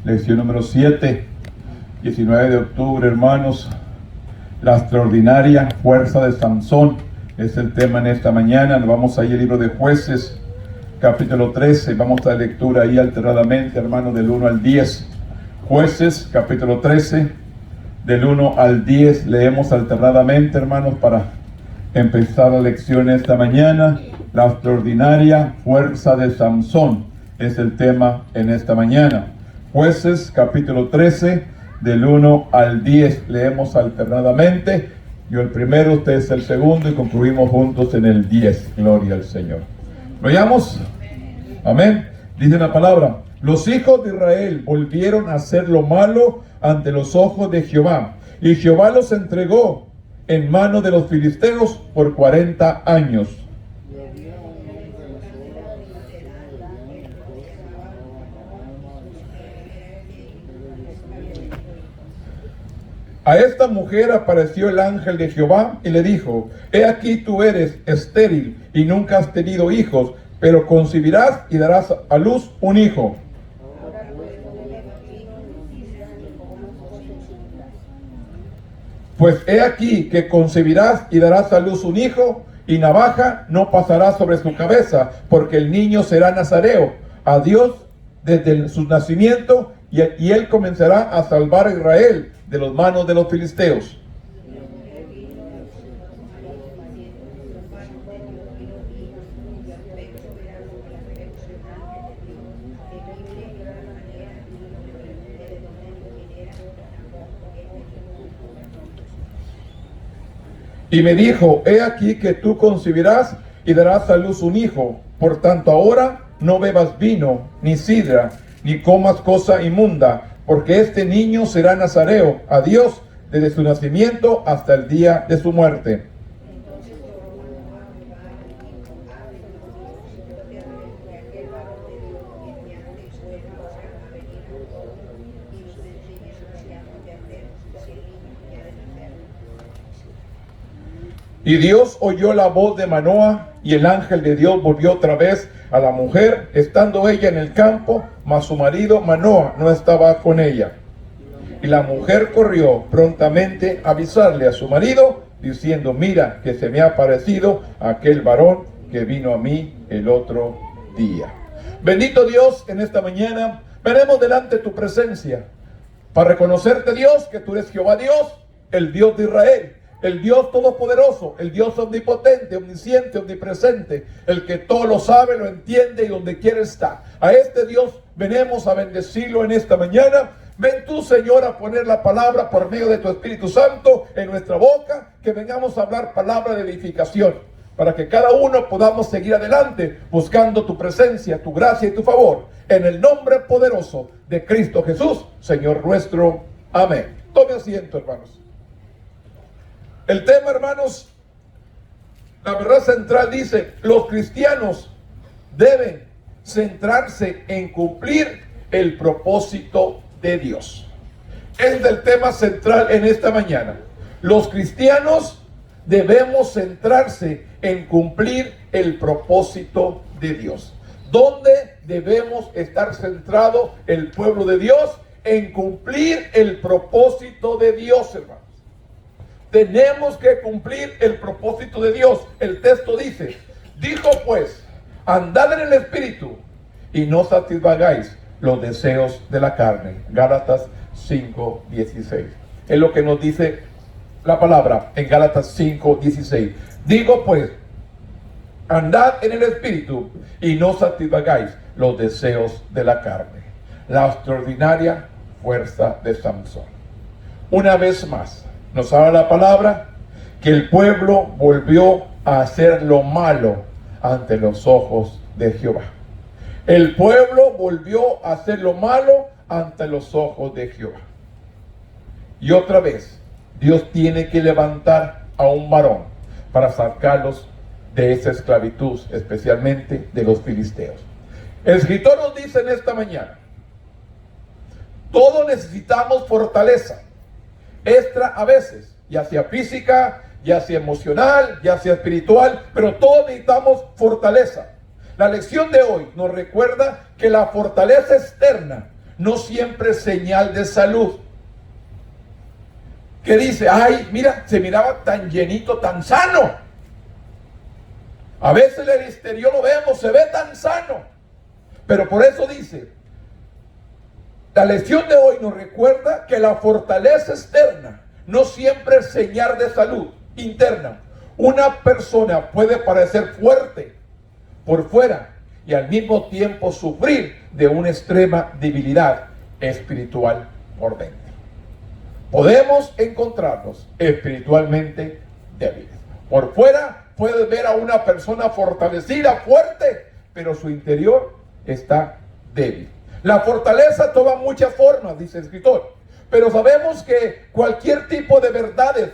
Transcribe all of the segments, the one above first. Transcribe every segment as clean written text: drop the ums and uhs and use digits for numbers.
Lección número 7, 19 de octubre, hermanos. La extraordinaria fuerza de Sansón es el tema en esta mañana. Nos vamos ahí al libro de Jueces, capítulo 13. Vamos a la lectura ahí alternadamente, hermanos, del 1 al 10. Jueces, capítulo 13, del 1 al 10. Leemos alternadamente, hermanos, para empezar la lección esta mañana. La extraordinaria fuerza de Sansón es el tema en esta mañana. Jueces, capítulo 13, del 1 al 10. Leemos alternadamente. Yo el primero, ustedes el segundo, y concluimos juntos en el 10. Gloria al Señor. ¿Veamos? Amén. Dice la palabra: los hijos de Israel volvieron a hacer lo malo ante los ojos de Jehová, y Jehová los entregó en mano de los filisteos por 40 años. A esta mujer apareció el ángel de Jehová y le dijo: he aquí, tú eres estéril y nunca has tenido hijos, pero concebirás y darás a luz un hijo. Pues he aquí que concebirás y darás a luz un hijo, y navaja no pasará sobre su cabeza, porque el niño será nazareo a Dios desde su nacimiento, y él comenzará a salvar a Israel de las manos de los filisteos. Y me dijo: he aquí que tú concebirás y darás a luz un hijo. Por tanto, ahora no bebas vino, ni sidra, ni comas cosa inmunda, porque este niño será nazareo a Dios desde su nacimiento hasta el día de su muerte. Y Dios oyó la voz de Manoah, y el ángel de Dios volvió otra vez a la mujer, estando ella en el campo, mas su marido Manoah no estaba con ella. Y la mujer corrió prontamente a avisarle a su marido, diciendo: mira que se me ha aparecido aquel varón que vino a mí el otro día. Bendito Dios, en esta mañana venimos delante de tu presencia para reconocerte, Dios, que tú eres Jehová Dios, el Dios de Israel, el Dios todopoderoso, el Dios omnipotente, omnisciente, omnipresente, el que todo lo sabe, lo entiende y donde quiera está. A este Dios venimos a bendecirlo en esta mañana. Ven tú, Señor, a poner la palabra por medio de tu Espíritu Santo en nuestra boca, que vengamos a hablar palabra de edificación, para que cada uno podamos seguir adelante buscando tu presencia, tu gracia y tu favor, en el nombre poderoso de Cristo Jesús, Señor nuestro. Amén. Tome asiento, hermanos. El tema, hermanos, la verdad central dice: los cristianos deben centrarse en cumplir el propósito de Dios. Es el tema central en esta mañana. Los cristianos debemos centrarse en cumplir el propósito de Dios. ¿Dónde debemos estar centrado el pueblo de Dios? En cumplir el propósito de Dios, hermanos. Tenemos que cumplir el propósito de Dios. El texto dice: dijo pues, andad en el Espíritu y no satisfagáis los deseos de la carne. Gálatas 5:16. Es lo que nos dice la palabra en Gálatas 5:16. Digo pues, andad en el Espíritu y no satisfagáis los deseos de la carne. La extraordinaria fuerza de Sansón. Una vez más nos habla la palabra que el pueblo volvió a hacer lo malo ante los ojos de Jehová. El pueblo volvió a hacer lo malo ante los ojos de Jehová. Y otra vez, Dios tiene que levantar a un varón para sacarlos de esa esclavitud, especialmente de los filisteos. El escritor nos dice en esta mañana: todos necesitamos fortaleza extra a veces, ya sea física, ya sea emocional, ya sea espiritual, pero todos necesitamos fortaleza. La lección de hoy nos recuerda que la fortaleza externa no siempre es señal de salud. Que dice, ay, mira, se miraba tan llenito, tan sano. A veces el exterior lo vemos, se ve tan sano. Pero por eso dice, la lección de hoy nos recuerda que la fortaleza externa no siempre es señal de salud interna. Una persona puede parecer fuerte por fuera y al mismo tiempo sufrir de una extrema debilidad espiritual por dentro. Podemos encontrarnos espiritualmente débiles. Por fuera puedes ver a una persona fortalecida, fuerte, pero su interior está débil. La fortaleza toma muchas formas, dice el escritor, pero sabemos que cualquier tipo de verdades,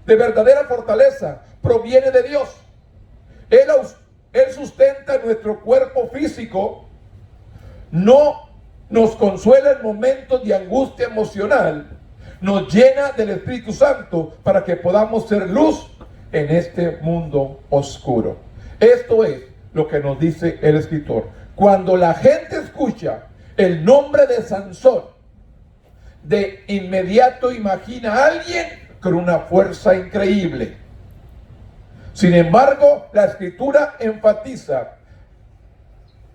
de verdadera fortaleza, proviene de Dios. Él sustenta nuestro cuerpo físico, no nos consuela en momentos de angustia emocional, nos llena del Espíritu Santo para que podamos ser luz en este mundo oscuro. Esto es lo que nos dice el escritor. Cuando la gente escucha el nombre de Sansón, de inmediato imagina a alguien con una fuerza increíble. Sin embargo, la escritura enfatiza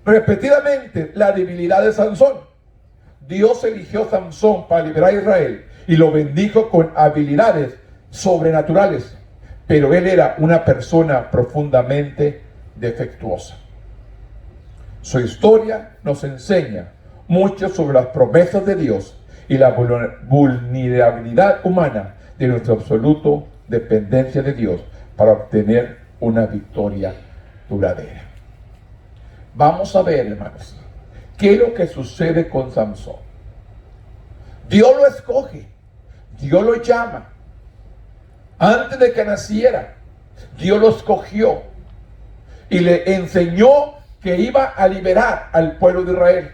repetidamente la debilidad de Sansón. Dios eligió a Sansón para liberar a Israel y lo bendijo con habilidades sobrenaturales, pero él era una persona profundamente defectuosa. Su historia nos enseña mucho sobre las promesas de Dios y la vulnerabilidad humana de nuestra absoluta dependencia de Dios para obtener una victoria duradera. Vamos a ver, hermanos, qué es lo que sucede con Sansón. Dios lo escoge, Dios lo llama. Antes de que naciera, Dios lo escogió y le enseñó que iba a liberar al pueblo de Israel,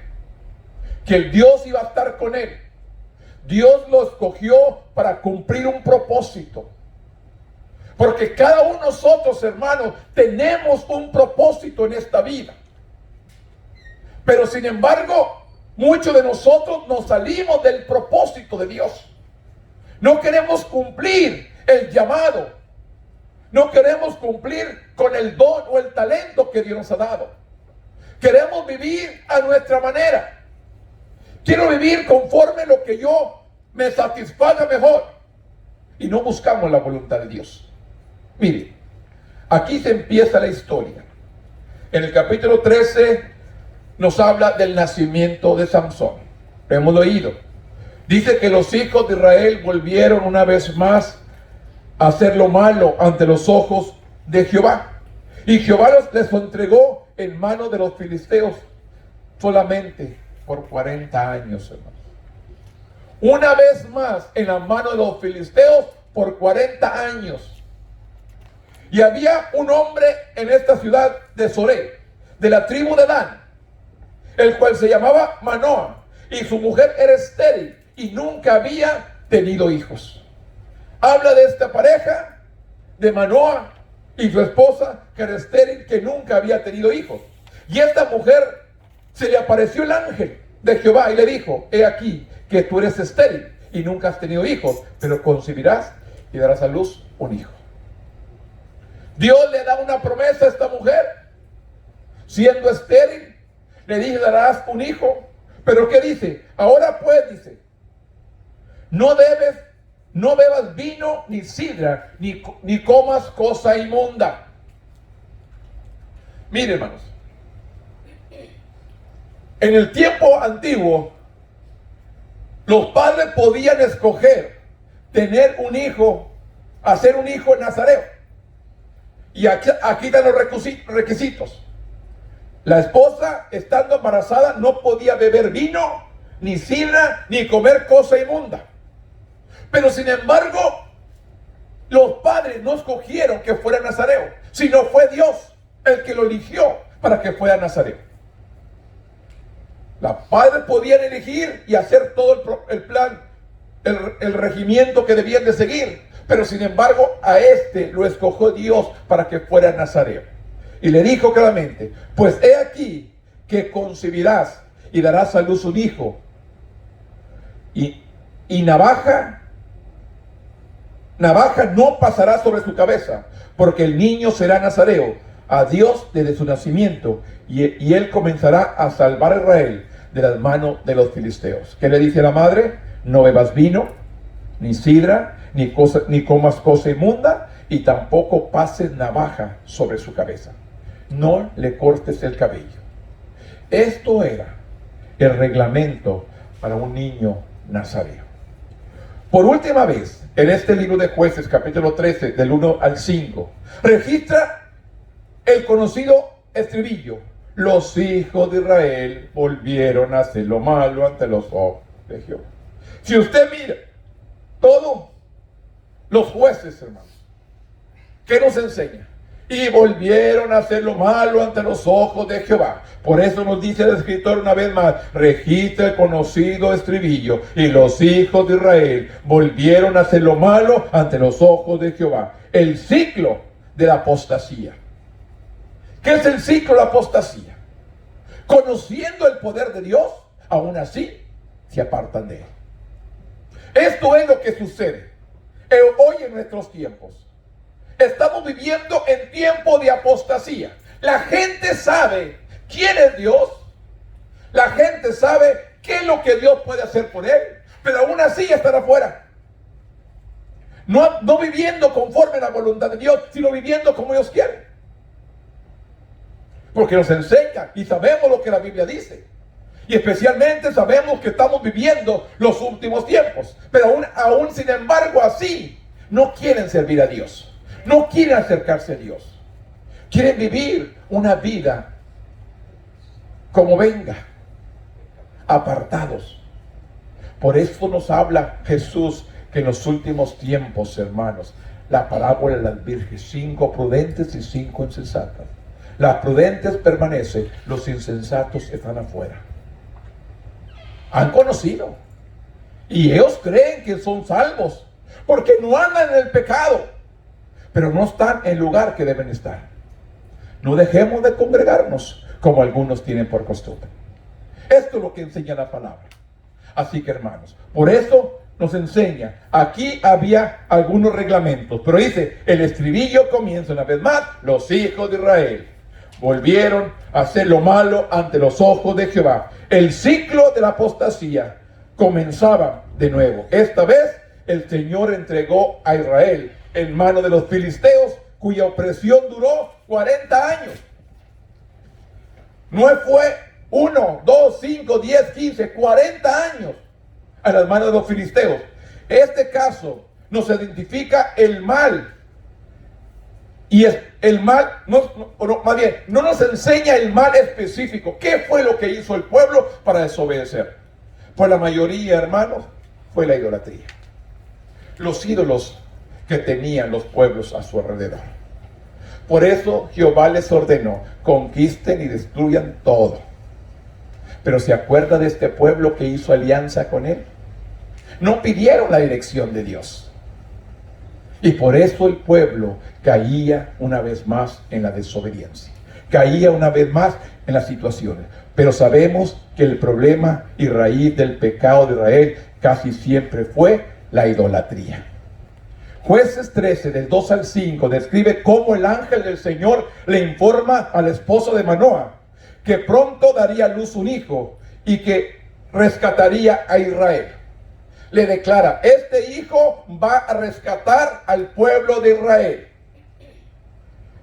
que el Dios iba a estar con él. Dios lo escogió para cumplir un propósito. Porque cada uno de nosotros, hermanos, tenemos un propósito en esta vida. Pero sin embargo, muchos de nosotros nos salimos del propósito de Dios. No queremos cumplir el llamado. No queremos cumplir con el don o el talento que Dios nos ha dado. Queremos vivir a nuestra manera. Quiero vivir conforme lo que yo me satisfaga mejor. Y no buscamos la voluntad de Dios. Mire, aquí se empieza la historia. En el capítulo 13 nos habla del nacimiento de Sansón. Lo hemos oído. Dice que los hijos de Israel volvieron una vez más a hacer lo malo ante los ojos de Jehová. Y Jehová les entregó en manos de los filisteos solamente por 40 años, hermanos. Una vez más en la mano de los filisteos por 40 años. Y había un hombre en esta ciudad de Soré, de la tribu de Dan, el cual se llamaba Manoah, y su mujer era estéril y nunca había tenido hijos. Habla de esta pareja, de Manoah y su esposa, que era estéril, que nunca había tenido hijos. Y esta mujer se le apareció el ángel de Jehová y le dijo: he aquí que tú eres estéril y nunca has tenido hijos, pero concebirás y darás a luz un hijo. Dios le da una promesa a esta mujer, siendo estéril, le dice: darás un hijo. Pero ¿qué dice? Ahora pues, dice, no bebas vino ni sidra, ni comas cosa inmunda. Miren, hermanos, en el tiempo antiguo, los padres podían escoger tener un hijo, hacer un hijo nazareo. Y aquí están los requisitos. La esposa, estando embarazada, no podía beber vino, ni sidra, ni comer cosa inmunda. Pero sin embargo, los padres no escogieron que fuera nazareo, sino fue Dios el que lo eligió para que fuera nazareo. Los padres podían elegir y hacer todo el plan, el regimiento que debían de seguir. Pero sin embargo, a este lo escogió Dios para que fuera nazareo. Y le dijo claramente: pues he aquí que concebirás y darás a luz un hijo, y, y navaja no pasará sobre su cabeza, porque el niño será nazareo a Dios desde su nacimiento, y él comenzará a salvar a Israel de las manos de los filisteos. ¿Qué le dice a la madre? No bebas vino, ni sidra, ni comas cosa inmunda, y tampoco pases navaja sobre su cabeza. No le cortes el cabello. Esto era el reglamento para un niño nazareo. Por última vez, en este libro de Jueces, capítulo 13, del 1 al 5, registra el conocido estribillo: los hijos de Israel volvieron a hacer lo malo ante los ojos de Jehová. Si usted mira todos los jueces, hermanos, ¿qué nos enseña? Y volvieron a hacer lo malo ante los ojos de Jehová. Por eso nos dice el escritor una vez más, registra el conocido estribillo: y los hijos de Israel volvieron a hacer lo malo ante los ojos de Jehová. El ciclo de la apostasía. ¿Qué es el ciclo de la apostasía? Conociendo el poder de Dios, aún así se apartan de él. Esto es lo que sucede hoy en nuestros tiempos. Estamos viviendo en tiempo de apostasía. La gente sabe quién es Dios. La gente sabe qué es lo que Dios puede hacer por él, pero aún así están afuera. No viviendo conforme a la voluntad de Dios, sino viviendo como ellos quieren. Porque nos enseña y sabemos lo que la Biblia dice. Y especialmente sabemos que estamos viviendo los últimos tiempos. Pero aún sin embargo así, no quieren servir a Dios. No quieren acercarse a Dios. Quieren vivir una vida como venga, apartados. Por eso nos habla Jesús que en los últimos tiempos, hermanos, la parábola de las vírgenes, 5 prudentes y 5 insensatas. Las prudentes permanecen, los insensatos están afuera. Han conocido. Y ellos creen que son salvos, porque no andan en el pecado, pero no están en el lugar que deben estar. No dejemos de congregarnos como algunos tienen por costumbre. Esto es lo que enseña la palabra. Así que, hermanos, por eso nos enseña. Aquí había algunos reglamentos, pero dice, el estribillo comienza una vez más: los hijos de Israel volvieron a hacer lo malo ante los ojos de Jehová. El ciclo de la apostasía comenzaba de nuevo. Esta vez el Señor entregó a Israel en manos de los filisteos, cuya opresión duró 40 años. No fue 1, 2, 5, 10, 15, 40 años a las manos de los filisteos. Este caso nos identifica el mal. Y el mal, más bien, no nos enseña el mal específico. ¿Qué fue lo que hizo el pueblo para desobedecer? Pues la mayoría, hermanos, fue la idolatría. Los ídolos que tenían los pueblos a su alrededor. Por eso Jehová les ordenó: conquisten y destruyan todo. Pero ¿se acuerda de este pueblo que hizo alianza con él? No pidieron la dirección de Dios. Y por eso el pueblo caía una vez más en la desobediencia. Caía una vez más en las situaciones. Pero sabemos que el problema y raíz del pecado de Israel casi siempre fue la idolatría. Jueces 13, del 2 al 5, describe cómo el ángel del Señor le informa al esposo de Manoah que pronto daría a luz un hijo y que rescataría a Israel. Le declara: este hijo va a rescatar al pueblo de Israel.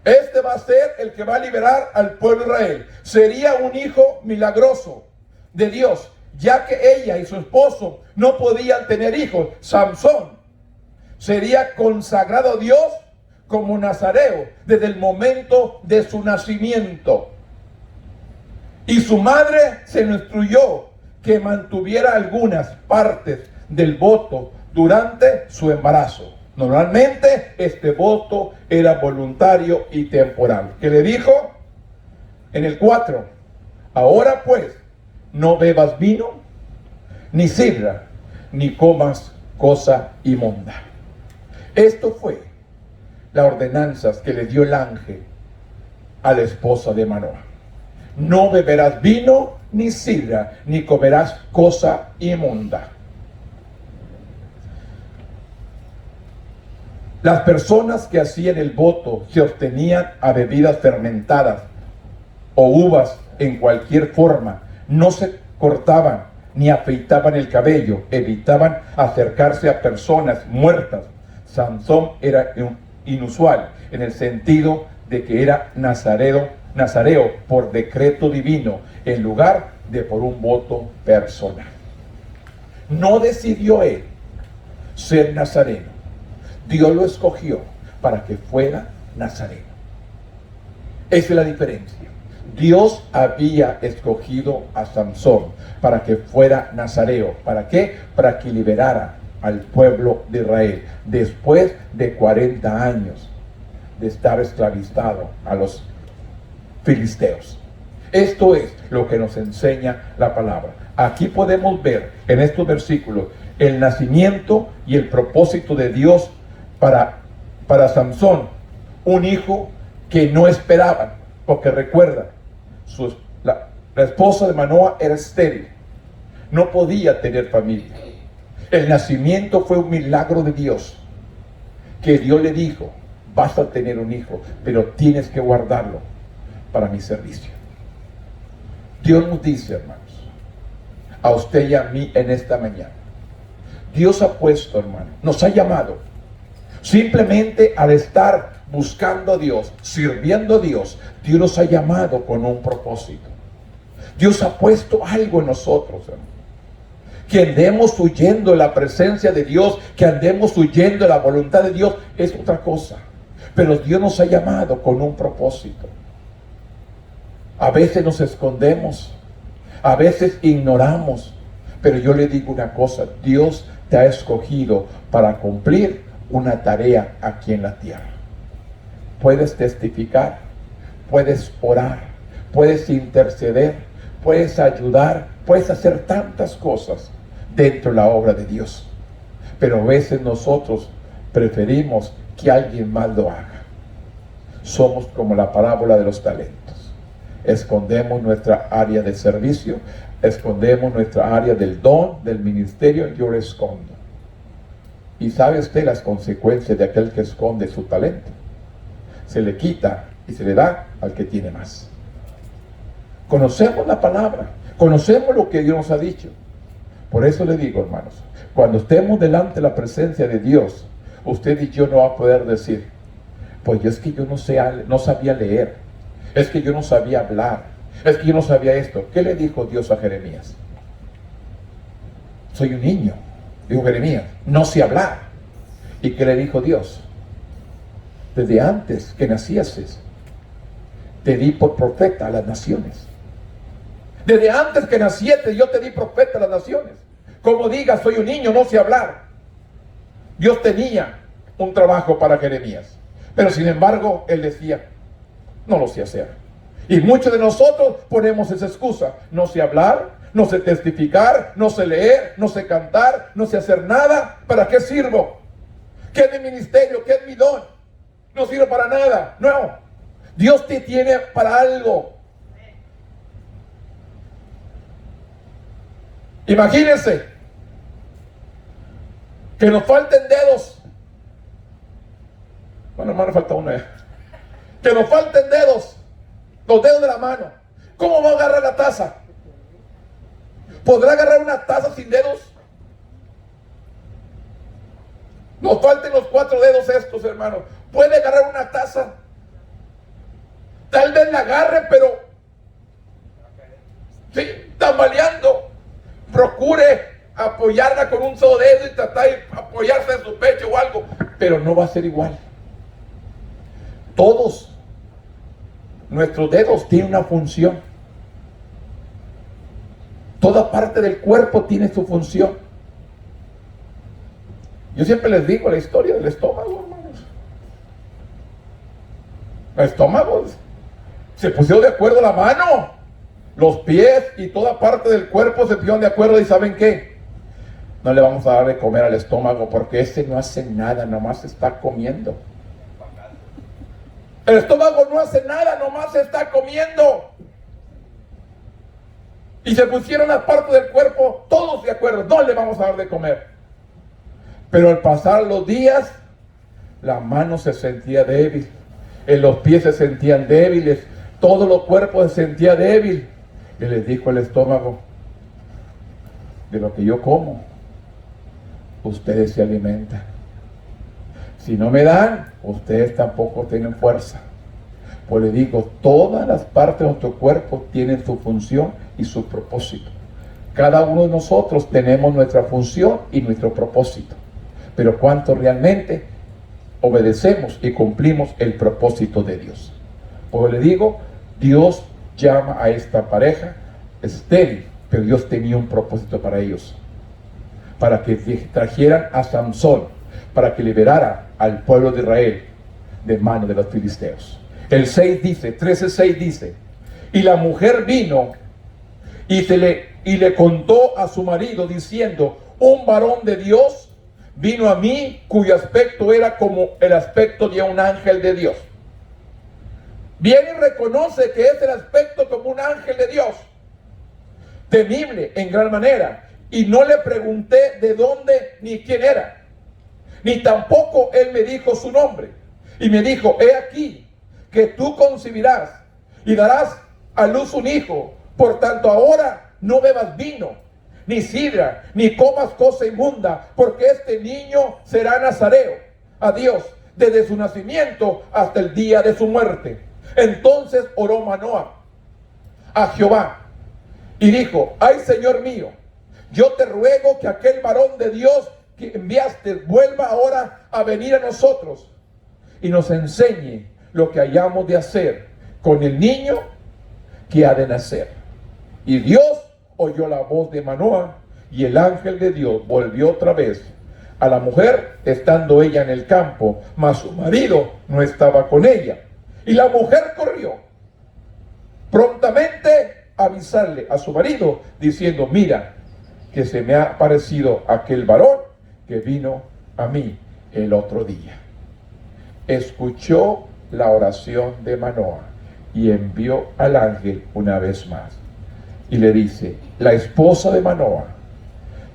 Este va a ser el que va a liberar al pueblo de Israel. Sería un hijo milagroso de Dios, ya que ella y su esposo no podían tener hijos. Samson sería consagrado a Dios como nazareo desde el momento de su nacimiento. Y su madre se le instruyó que mantuviera algunas partes del voto durante su embarazo. Normalmente este voto era voluntario y temporal. ¿Qué le dijo? En el 4: ahora pues, no bebas vino, ni sidra, ni comas cosa inmunda. Esto fue la ordenanza que le dio el ángel a la esposa de Manoah. No beberás vino, ni sidra, ni comerás cosa inmunda. Las personas que hacían el voto se abstenían a bebidas fermentadas o uvas en cualquier forma. No se cortaban ni afeitaban el cabello. Evitaban acercarse a personas muertas. Sansón era inusual en el sentido de que era nazareo por decreto divino en lugar de por un voto personal. No decidió él ser nazareno. Dios lo escogió para que fuera nazareno. Esa es la diferencia. Dios había escogido a Sansón para que fuera nazareo. ¿Para qué? Para que liberara al pueblo de Israel después de 40 años de estar esclavizado a los filisteos. Esto es lo que nos enseña la palabra. Aquí podemos ver en estos versículos el nacimiento y el propósito de Dios para Sansón, un hijo que no esperaban, porque recuerda, la esposa de Manoa era estéril, no podía tener familia. El nacimiento fue un milagro de Dios, que Dios le dijo: vas a tener un hijo, pero tienes que guardarlo para mi servicio. Dios nos dice, hermanos, a usted y a mí en esta mañana, Dios ha puesto, hermano, nos ha llamado. Simplemente al estar buscando a Dios, sirviendo a Dios, Dios nos ha llamado con un propósito. Dios ha puesto algo en nosotros, hermano. Que andemos huyendo de la presencia de Dios, que andemos huyendo de la voluntad de Dios, es otra cosa. Pero Dios nos ha llamado con un propósito. A veces nos escondemos, a veces ignoramos, pero yo le digo una cosa: Dios te ha escogido para cumplir una tarea aquí en la tierra. Puedes testificar, puedes orar, puedes interceder, puedes ayudar, puedes hacer tantas cosas dentro de la obra de Dios, pero a veces nosotros preferimos que alguien más lo haga. Somos como la parábola de los talentos. Escondemos nuestra área de servicio, escondemos nuestra área del don, del ministerio. Yo lo escondo. ¿Y sabe usted las consecuencias de aquel que esconde su talento? Se le quita y se le da al que tiene más. Conocemos la palabra, conocemos lo que Dios nos ha dicho. Por eso le digo, hermanos, cuando estemos delante de la presencia de Dios, usted y yo no va a poder decir: pues es que yo no sabía leer, es que yo no sabía hablar, es que yo no sabía esto. ¿Qué le dijo Dios a Jeremías? Soy un niño, dijo Jeremías, no sé hablar. ¿Y qué le dijo Dios? Desde antes que nacieses, te di por profeta a las naciones. Desde antes que nacieses, yo te di profeta a las naciones. Como digas, soy un niño, no sé hablar. Dios tenía un trabajo para Jeremías, pero sin embargo, él decía: no lo sé hacer. Y muchos de nosotros ponemos esa excusa: no sé hablar, no sé testificar, no sé leer, no sé cantar, no sé hacer nada. ¿Para qué sirvo? ¿Qué es mi ministerio? ¿Qué es mi don? No sirve para nada. No, Dios te tiene para algo. Imagínense que nos falten dedos. Bueno, hermano, falta uno ya. Que nos falten dedos, los dedos de la mano. ¿Cómo va a agarrar la taza? ¿Podrá agarrar una taza sin dedos? Nos falten los 4 dedos estos, hermanos. ¿Puede agarrar una taza? Tal vez la agarre, pero sí, tambaleando. Procure apoyarla con un solo dedo y tratar de apoyarse en su pecho o algo, pero no va a ser igual. Todos nuestros dedos tienen una función. Toda parte del cuerpo tiene su función. Yo siempre les digo la historia del estómago, hermanos. El estómago se pusieron de acuerdo la mano, los pies y toda parte del cuerpo se pusieron de acuerdo. ¿Y saben qué? No le vamos a dar de comer al estómago porque ese no hace nada, nomás está comiendo. El estómago no hace nada, nomás está comiendo. Y se pusieron las partes del cuerpo todos de acuerdo: no le vamos a dar de comer. Pero al pasar los días, La mano se sentía débil, en los pies se sentían débiles, todo el cuerpo se sentía débil. Y les dijo el estómago: de lo que yo como, ustedes se alimentan. Si no me dan, ustedes tampoco tienen fuerza. Pues les digo, todas las partes de nuestro cuerpo tienen su función y su propósito. Cada uno de nosotros tenemos nuestra función y nuestro propósito. Pero ¿cuánto realmente obedecemos y cumplimos el propósito de Dios? Pues le digo, Dios llama a esta pareja estéril, pero Dios tenía un propósito para ellos. Para que trajeran a Samson, para que liberara al pueblo de Israel de manos de los filisteos. El 6 dice, 13:6 dice: y la mujer vino y le contó a su marido diciendo: un varón de Dios vino a mí, cuyo aspecto era como el aspecto de un ángel de Dios. Viene y reconoce que es el aspecto como un ángel de Dios, temible en gran manera. Y no le pregunté de dónde ni quién era, ni tampoco él me dijo su nombre. Y me dijo: he aquí que tú concebirás y darás a luz un hijo. Por tanto, ahora no bebas vino, ni sidra, ni comas cosa inmunda, porque este niño será nazareo a Dios desde su nacimiento hasta el día de su muerte. Entonces oró Manoah a Jehová y dijo: ay, Señor mío, yo te ruego que aquel varón de Dios que enviaste vuelva ahora a venir a nosotros y nos enseñe lo que hayamos de hacer con el niño que ha de nacer. Y Dios oyó la voz de Manoah, y el ángel de Dios volvió otra vez a la mujer, estando ella en el campo, mas su marido no estaba con ella. Y la mujer corrió prontamente a avisarle a su marido, diciendo: mira, que se me ha aparecido aquel varón que vino a mí el otro día. Escuchó la oración de Manoah y envió al ángel una vez más. Y le dice: la esposa de Manoah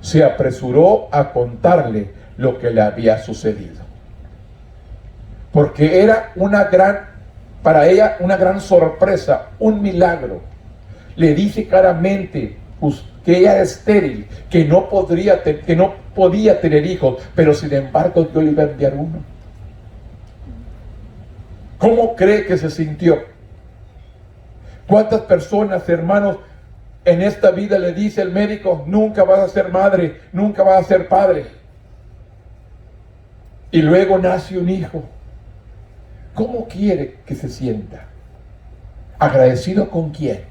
se apresuró a contarle lo que le había sucedido, porque era para ella una gran sorpresa, un milagro. Le dice claramente que ella era estéril, que no podía tener hijos, pero sin embargo Dios le iba a enviar uno. ¿Cómo cree que se sintió? ¿Cuántas personas, hermanos, en esta vida le dice el médico: nunca vas a ser madre, nunca vas a ser padre? Y luego nace un hijo. ¿Cómo quiere que se sienta? ¿Agradecido con quién?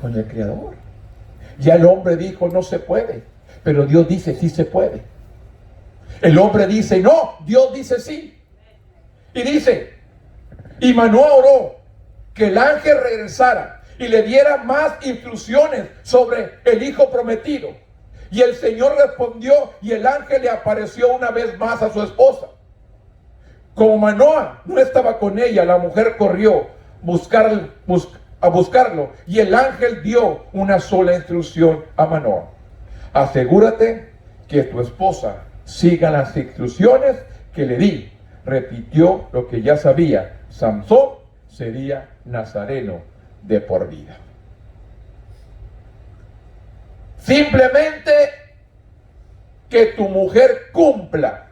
Con el Creador. Ya el hombre dijo: no se puede, pero Dios dice: sí se puede. El hombre dice: no, Dios dice sí. Y dice: y Manoah oró que el ángel regresara y le diera más instrucciones sobre el hijo prometido. Y el Señor respondió, y el ángel le apareció una vez más a su esposa. Como Manoah no estaba con ella, la mujer corrió a buscarlo, y el ángel dio una sola instrucción a Manoah: asegúrate que tu esposa siga las instrucciones que le di. Repitió lo que ya sabía: Samson sería nazareno de por vida. Simplemente que tu mujer cumpla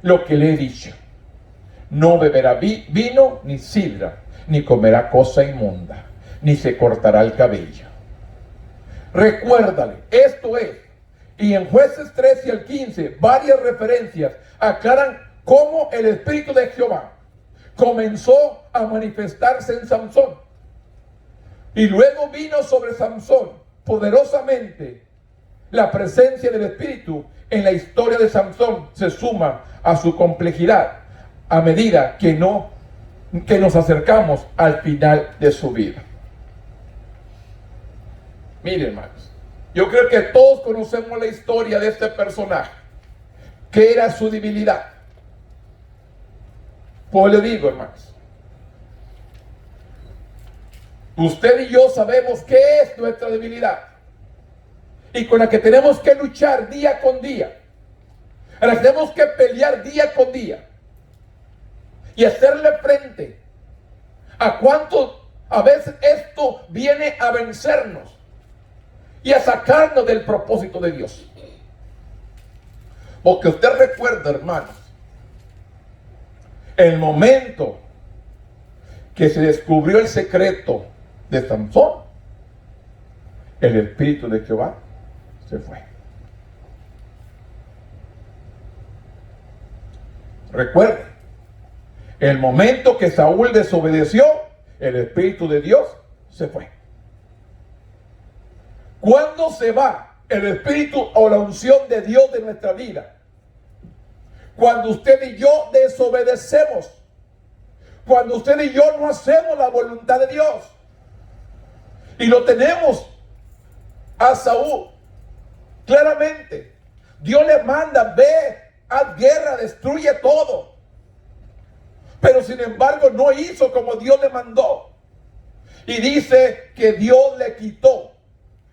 lo que le he dicho. No beberá vino ni sidra, ni comerá cosa inmunda, ni se cortará el cabello. Recuérdale, esto es. Y en Jueces 13 al 15, varias referencias aclaran cómo el Espíritu de Jehová comenzó a manifestarse en Samson. Y luego vino sobre Samson poderosamente. La presencia del Espíritu en la historia de Samson se suma a su complejidad a medida que nos acercamos al final de su vida. Miren, hermanos, yo creo que todos conocemos la historia de este personaje. ¿Qué era su debilidad? Pues le digo, hermanos, usted y yo sabemos qué es nuestra debilidad y con la que tenemos que luchar día con día, a la que tenemos que pelear día con día. y hacerle frente. ¿A cuánto a veces esto viene a vencernos y a sacarnos del propósito de Dios? Porque usted recuerda, hermanos, el momento que se descubrió el secreto de Sansón, el espíritu de Jehová se fue. Recuerde, el momento que Saúl desobedeció, el espíritu de Dios se fue. ¿Cuándo se va el espíritu o la unción de Dios de nuestra vida? Cuando usted y yo desobedecemos. Cuando usted y yo no hacemos la voluntad de Dios. Y lo tenemos a Saúl. Claramente. Dios le manda, ve, haz guerra, destruye todo. Pero sin embargo no hizo como Dios le mandó. Y dice que Dios le quitó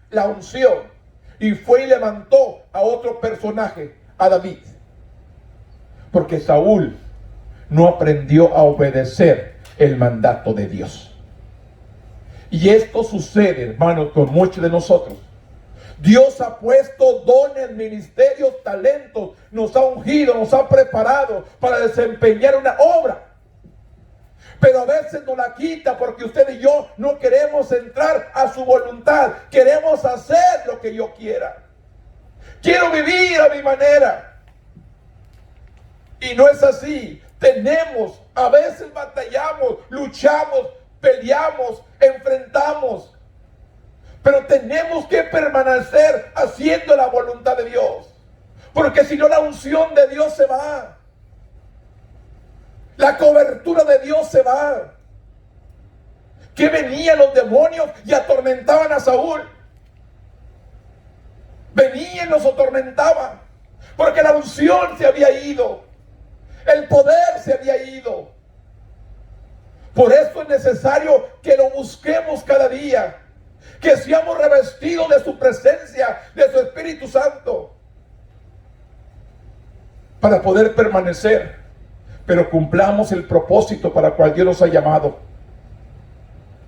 la unción. Y fue y levantó a otro personaje, a David. Porque Saúl no aprendió a obedecer el mandato de Dios. Y esto sucede, hermanos, con muchos de nosotros. Dios ha puesto dones, ministerios, talentos, nos ha ungido, nos ha preparado para desempeñar una obra. Pero a veces nos la quita porque usted y yo no queremos entrar a su voluntad. Queremos hacer lo que yo quiera. Quiero vivir a mi manera. Y no es así. A veces batallamos, luchamos, peleamos, enfrentamos. Pero tenemos que permanecer haciendo la voluntad de Dios. Porque si no, la unción de Dios se va. La cobertura de Dios se va. Que venían los demonios y atormentaban a Saúl. Venían y los atormentaban. Porque la unción se había ido. El poder se había ido. Por eso es necesario que lo busquemos cada día. Que seamos revestidos de su presencia, de su Espíritu Santo. Para poder permanecer. Pero cumplamos el propósito para el cual Dios nos ha llamado.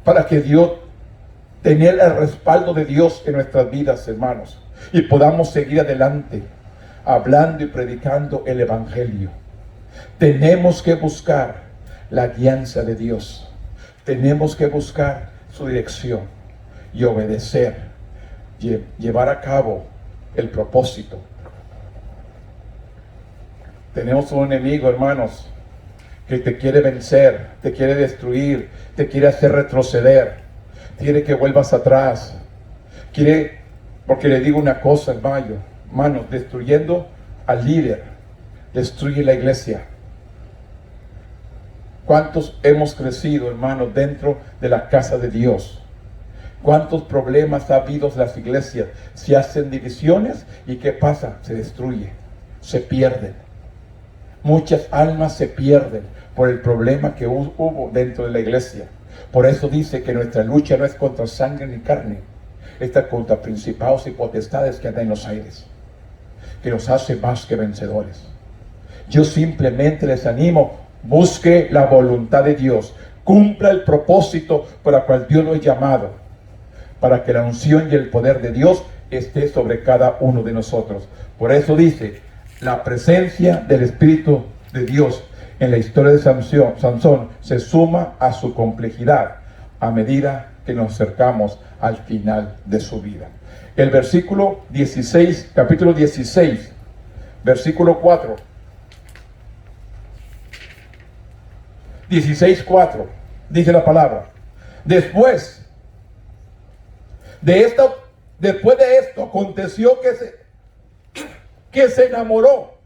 Para que Dios tenga el respaldo de Dios en nuestras vidas, hermanos. Y podamos seguir adelante. Hablando y predicando el Evangelio. Tenemos que buscar la guianza de Dios. Tenemos que buscar su dirección y obedecer, llevar a cabo el propósito. Tenemos un enemigo, hermanos, que te quiere vencer, te quiere destruir, te quiere hacer retroceder, quiere que vuelvas atrás, quiere, porque le digo una cosa, hermanos, destruyendo al líder, destruye la iglesia. ¿Cuántos hemos crecido, hermanos, dentro de la casa de Dios? ¿Cuántos problemas ha habido en las iglesias? Se hacen divisiones y ¿qué pasa? Se destruye, se pierden. Muchas almas se pierden por el problema que hubo dentro de la iglesia. Por eso dice que nuestra lucha no es contra sangre ni carne, está contra principados y potestades que andan en los aires, que nos hace más que vencedores. Yo simplemente les animo, busque la voluntad de Dios, cumpla el propósito para el cual Dios lo ha llamado, para que la unción y el poder de Dios esté sobre cada uno de nosotros. Por eso dice, la presencia del Espíritu de Dios en la historia de Sansón se suma a su complejidad a medida que nos acercamos al final de su vida. El versículo 16, capítulo 16, versículo 4. 16:4 dice la palabra: después de esto aconteció que se enamoró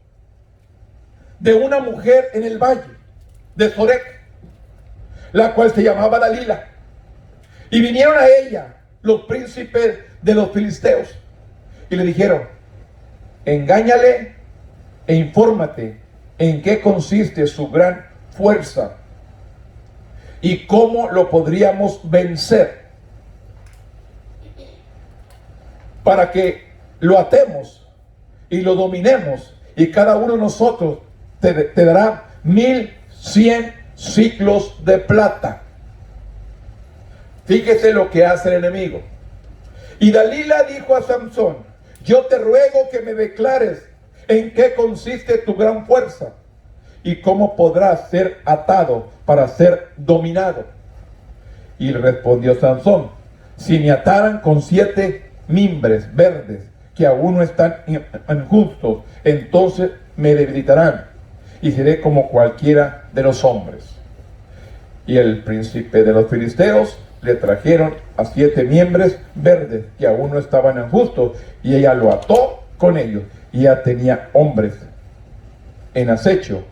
de una mujer en el valle de Sorek, la cual se llamaba Dalila, y vinieron a ella los príncipes de los filisteos y le dijeron: engáñale e infórmate en qué consiste su gran fuerza y cómo lo podríamos vencer, para que lo atemos y lo dominemos, y cada uno de nosotros te dará 1100 siclos de plata. Fíjese lo que hace el enemigo. Y Dalila dijo a Samson: yo te ruego que me declares en qué consiste tu gran fuerza y cómo podrás ser atado para ser dominado. Y respondió Sansón: si me ataran con 7 mimbres verdes que aún no están injustos, entonces me debilitarán y seré como cualquiera de los hombres. Y el príncipe de los filisteos le trajeron a 7 miembros verdes que aún no estaban injustos, y ella lo ató con ellos, y ella tenía hombres en acecho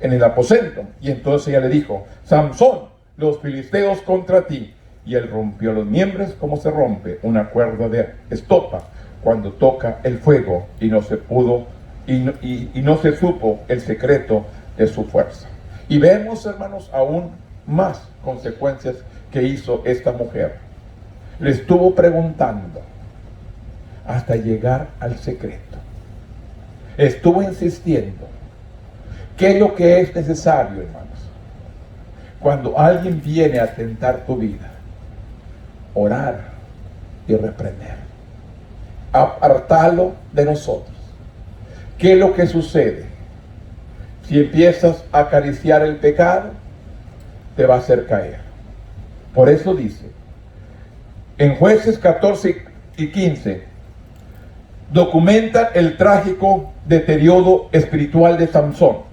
en el aposento. Y entonces ella le dijo: Samsón, los filisteos contra ti. Y él rompió los miembros como se rompe una cuerda de estopa cuando toca el fuego, y no se pudo y no se supo el secreto de su fuerza. Y vemos, hermanos, aún más consecuencias que hizo esta mujer. Le estuvo preguntando hasta llegar al secreto. Estuvo insistiendo. ¿Qué es lo que es necesario, hermanos? Cuando alguien viene a tentar tu vida: orar y reprender. Apartarlo de nosotros. ¿Qué es lo que sucede? Si empiezas a acariciar el pecado, te va a hacer caer. Por eso dice en Jueces 14 y 15, documenta el trágico deterioro espiritual de Samsón.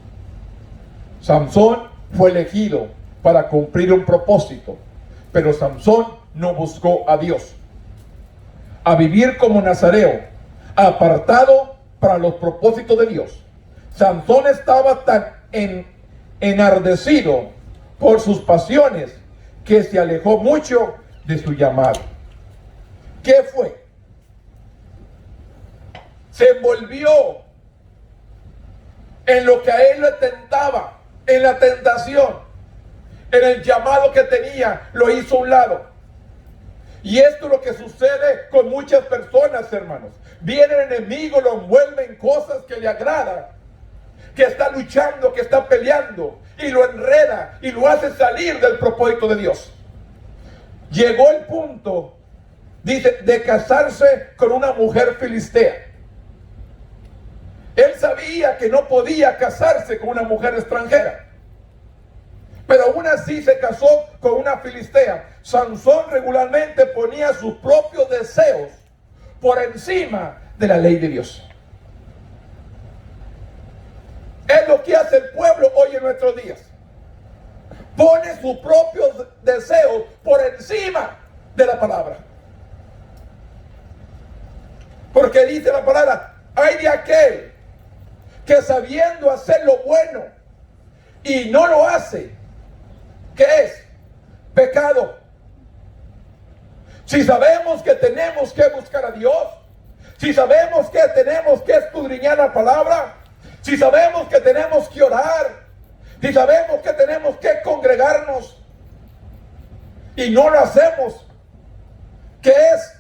Samsón fue elegido para cumplir un propósito, pero Samsón no buscó a Dios. A vivir como nazareo, apartado para los propósitos de Dios. Samsón estaba tan enardecido por sus pasiones que se alejó mucho de su llamado. ¿Qué fue? Se envolvió en lo que a él le tentaba, en la tentación, en el llamado que tenía, lo hizo a un lado. Y esto es lo que sucede con muchas personas, hermanos. Viene el enemigo, lo envuelve en cosas que le agradan, que está luchando, que está peleando, y lo enreda y lo hace salir del propósito de Dios. Llegó el punto, dice, de casarse con una mujer filistea. Él sabía que no podía casarse con una mujer extranjera, pero aún así se casó con una filistea. Sansón regularmente ponía sus propios deseos por encima de la ley de Dios. Es lo que hace el pueblo hoy en nuestros días. Pone sus propios deseos por encima de la palabra. Porque dice la palabra: ay de aquel que sabiendo hacer lo bueno y no lo hace, ¿qué es? Pecado. Si sabemos que tenemos que buscar a Dios, si sabemos que tenemos que escudriñar la palabra, si sabemos que tenemos que orar, si sabemos que tenemos que congregarnos y no lo hacemos, ¿qué es?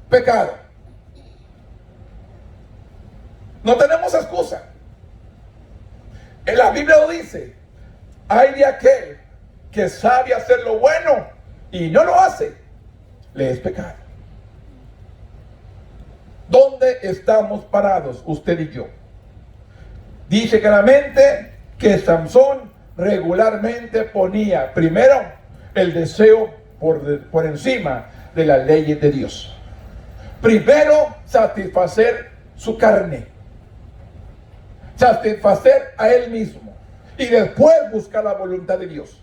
Pecado. No tenemos excusa. En la Biblia lo dice: ay de aquel que sabe hacer lo bueno y no lo hace, le es pecado. ¿Dónde estamos parados usted y yo? Dice claramente que Samsón regularmente ponía primero el deseo por encima de las leyes de Dios. Primero satisfacer su carne, satisfacer a él mismo, y después buscar la voluntad de Dios.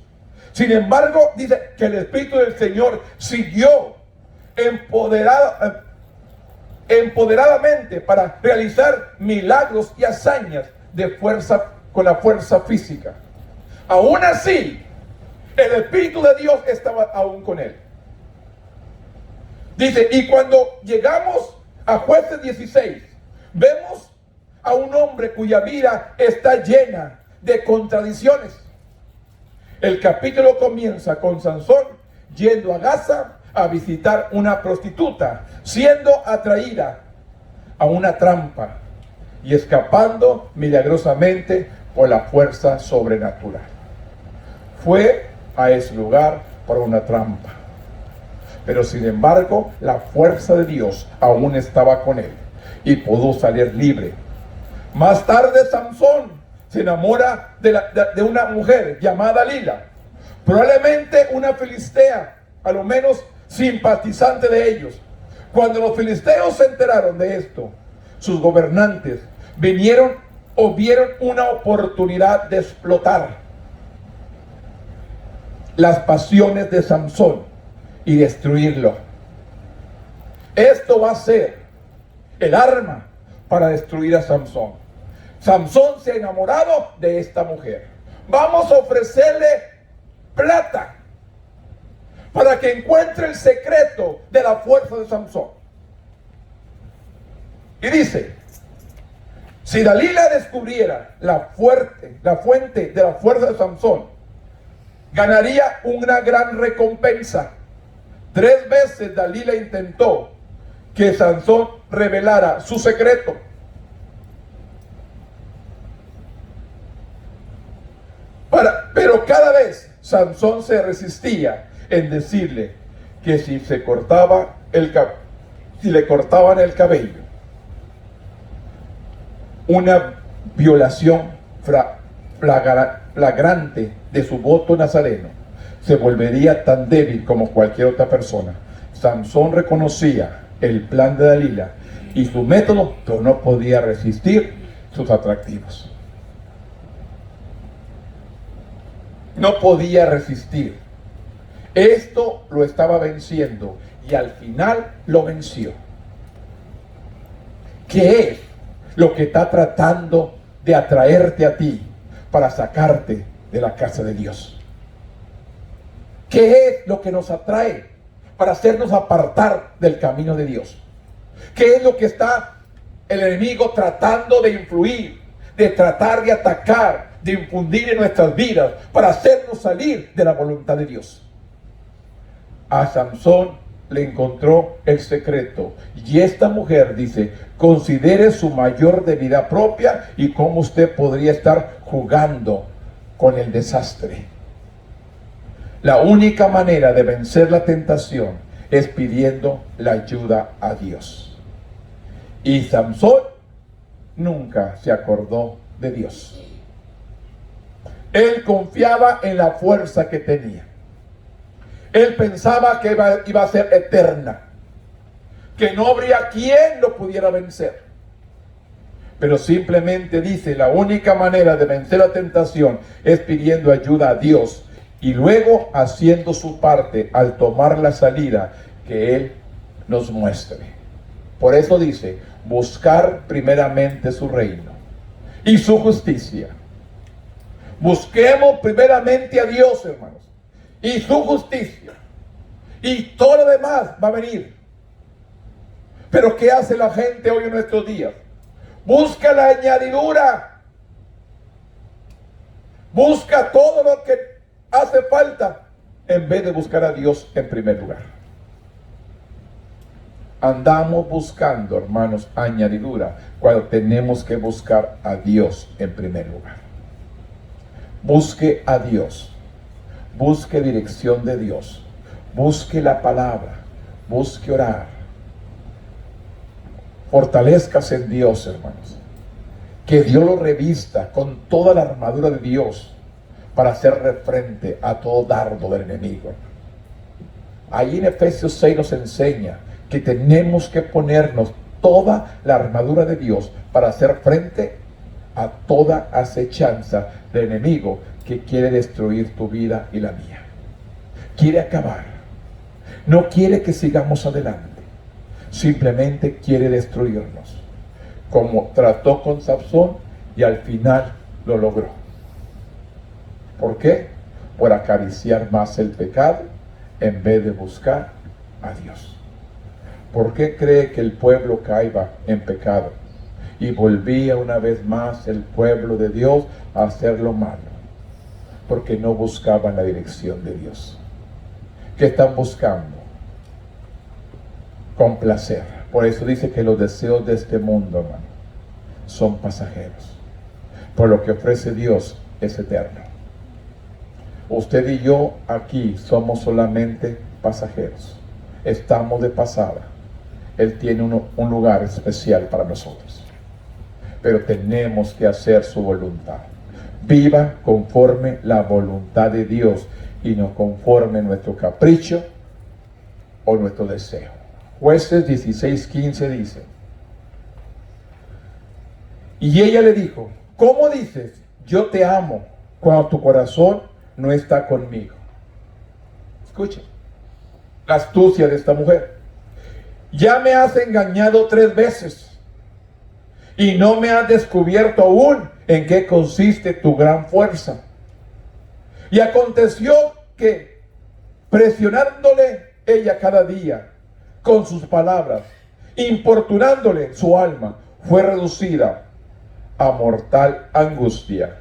Sin embargo, dice que el Espíritu del Señor siguió empoderadamente para realizar milagros y hazañas de fuerza, con la fuerza física. Aún así, el Espíritu de Dios estaba aún con él. Dice, y cuando llegamos a Jueces 16, vemos a un hombre cuya vida está llena de contradicciones. El capítulo comienza con Sansón yendo a Gaza a visitar una prostituta, siendo atraída a una trampa y escapando milagrosamente por la fuerza sobrenatural. fue a ese lugar por una trampa. Pero sin embargo, la fuerza de Dios aún estaba con él y pudo salir libre. Más tarde, Samson se enamora de una mujer llamada Dalila, probablemente una filistea, a lo menos simpatizante de ellos. Cuando los filisteos se enteraron de esto, sus gobernantes vinieron o vieron una oportunidad de explotar las pasiones de Samson y destruirlo. Esto va a ser el arma para destruir a Samson. Samson se ha enamorado de esta mujer. Vamos a ofrecerle plata para que encuentre el secreto de la fuerza de Samson. Y dice, si Dalila descubriera la fuente de la fuerza de Samson, ganaría una gran recompensa. 3 veces Dalila intentó que Samson revelara su secreto. Pero cada vez Samson se resistía en decirle que si le cortaban el cabello, una violación flagrante de su voto nazareno, se volvería tan débil como cualquier otra persona. Samson reconocía el plan de Dalila y su método, pero no podía resistir sus atractivos. No podía resistir. Esto lo estaba venciendo y al final lo venció. ¿Qué es lo que está tratando de atraerte a ti para sacarte de la casa de Dios? ¿Qué es lo que nos atrae para hacernos apartar del camino de Dios? ¿Qué es lo que está el enemigo tratando de influir, de tratar de atacar, de infundir en nuestras vidas para hacernos salir de la voluntad de Dios? A Samson le encontró el secreto y esta mujer dice: considere su mayor debilidad propia y cómo usted podría estar jugando con el desastre. La única manera de vencer la tentación es pidiendo la ayuda a Dios. Y Samson nunca se acordó de Dios. Él confiaba en la fuerza que tenía. Él pensaba que iba a ser eterna, que no habría quien lo pudiera vencer. Pero simplemente dice, la única manera de vencer la tentación es pidiendo ayuda a Dios y luego haciendo su parte al tomar la salida que Él nos muestre. Por eso dice, buscar primeramente su reino y su justicia. Busquemos primeramente a Dios, hermanos, y su justicia, y todo lo demás va a venir. Pero ¿qué hace la gente hoy en nuestros días? Busca la añadidura, busca todo lo que hace falta en vez de buscar a Dios en primer lugar. Andamos buscando, hermanos, añadidura cuando tenemos que buscar a Dios en primer lugar. Busque a Dios, busque dirección de Dios, busque la palabra, busque orar. Fortalezcas en Dios, hermanos. Que Dios lo revista con toda la armadura de Dios para hacer frente a todo dardo del enemigo. Ahí en Efesios 6 nos enseña que tenemos que ponernos toda la armadura de Dios para hacer frente a toda acechanza del enemigo que quiere destruir tu vida y la mía. Quiere acabar. No quiere que sigamos adelante. Simplemente quiere destruirnos. Como trató con Samson y al final lo logró. ¿Por qué? Por acariciar más el pecado en vez de buscar a Dios. ¿Por qué cree que el pueblo caía en pecado? Y volvía una vez más el pueblo de Dios a hacer lo malo. Porque no buscaban la dirección de Dios. ¿Qué están buscando? Complacer. Por eso dice que los deseos de este mundo, hermano, son pasajeros. Por lo que ofrece Dios es eterno. Usted y yo aquí somos solamente pasajeros. Estamos de pasada. Él tiene un lugar especial para nosotros. Pero tenemos que hacer su voluntad. Viva conforme la voluntad de Dios y no conforme nuestro capricho o nuestro deseo. Jueces 16:15 dice: y ella le dijo, ¿cómo dices, yo te amo, cuando tu corazón no está conmigo? Escuchen la astucia de esta mujer. Ya me has engañado 3 veces y no me has descubierto aún en qué consiste tu gran fuerza. Y aconteció que, presionándole ella cada día con sus palabras, importunándole su alma, fue reducida a mortal angustia.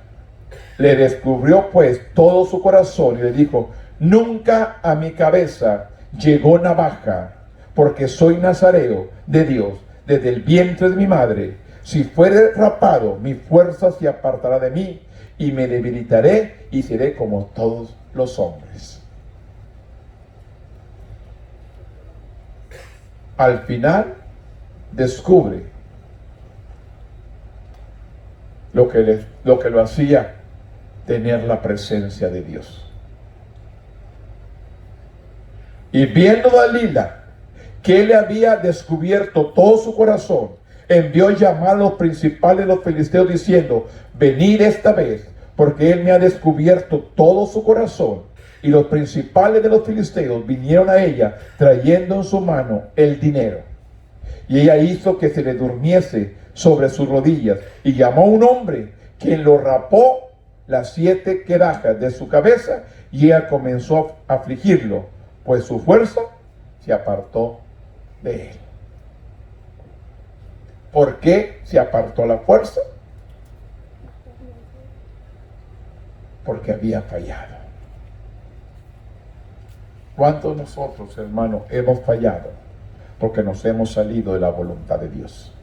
Le descubrió pues todo su corazón y le dijo: nunca a mi cabeza llegó navaja, porque soy nazareo de Dios desde el vientre de mi madre. Si fuere rapado, mi fuerza se apartará de mí y me debilitaré y seré como todos los hombres. Al final descubre lo que lo hacía tener la presencia de Dios. Y viendo Dalila que él le había descubierto todo su corazón, envió llamar a los principales de los filisteos diciendo: venid esta vez, porque él me ha descubierto todo su corazón. Y los principales de los filisteos vinieron a ella trayendo en su mano el dinero. Y ella hizo que se le durmiese sobre sus rodillas y llamó a un hombre, quien lo rapó las 7 quedajas de su cabeza, y ella comenzó a afligirlo, pues su fuerza se apartó de él. ¿Por qué se apartó la fuerza? Porque había fallado. ¿Cuántos de nosotros, hermanos, hemos fallado? Porque nos hemos salido de la voluntad de Dios.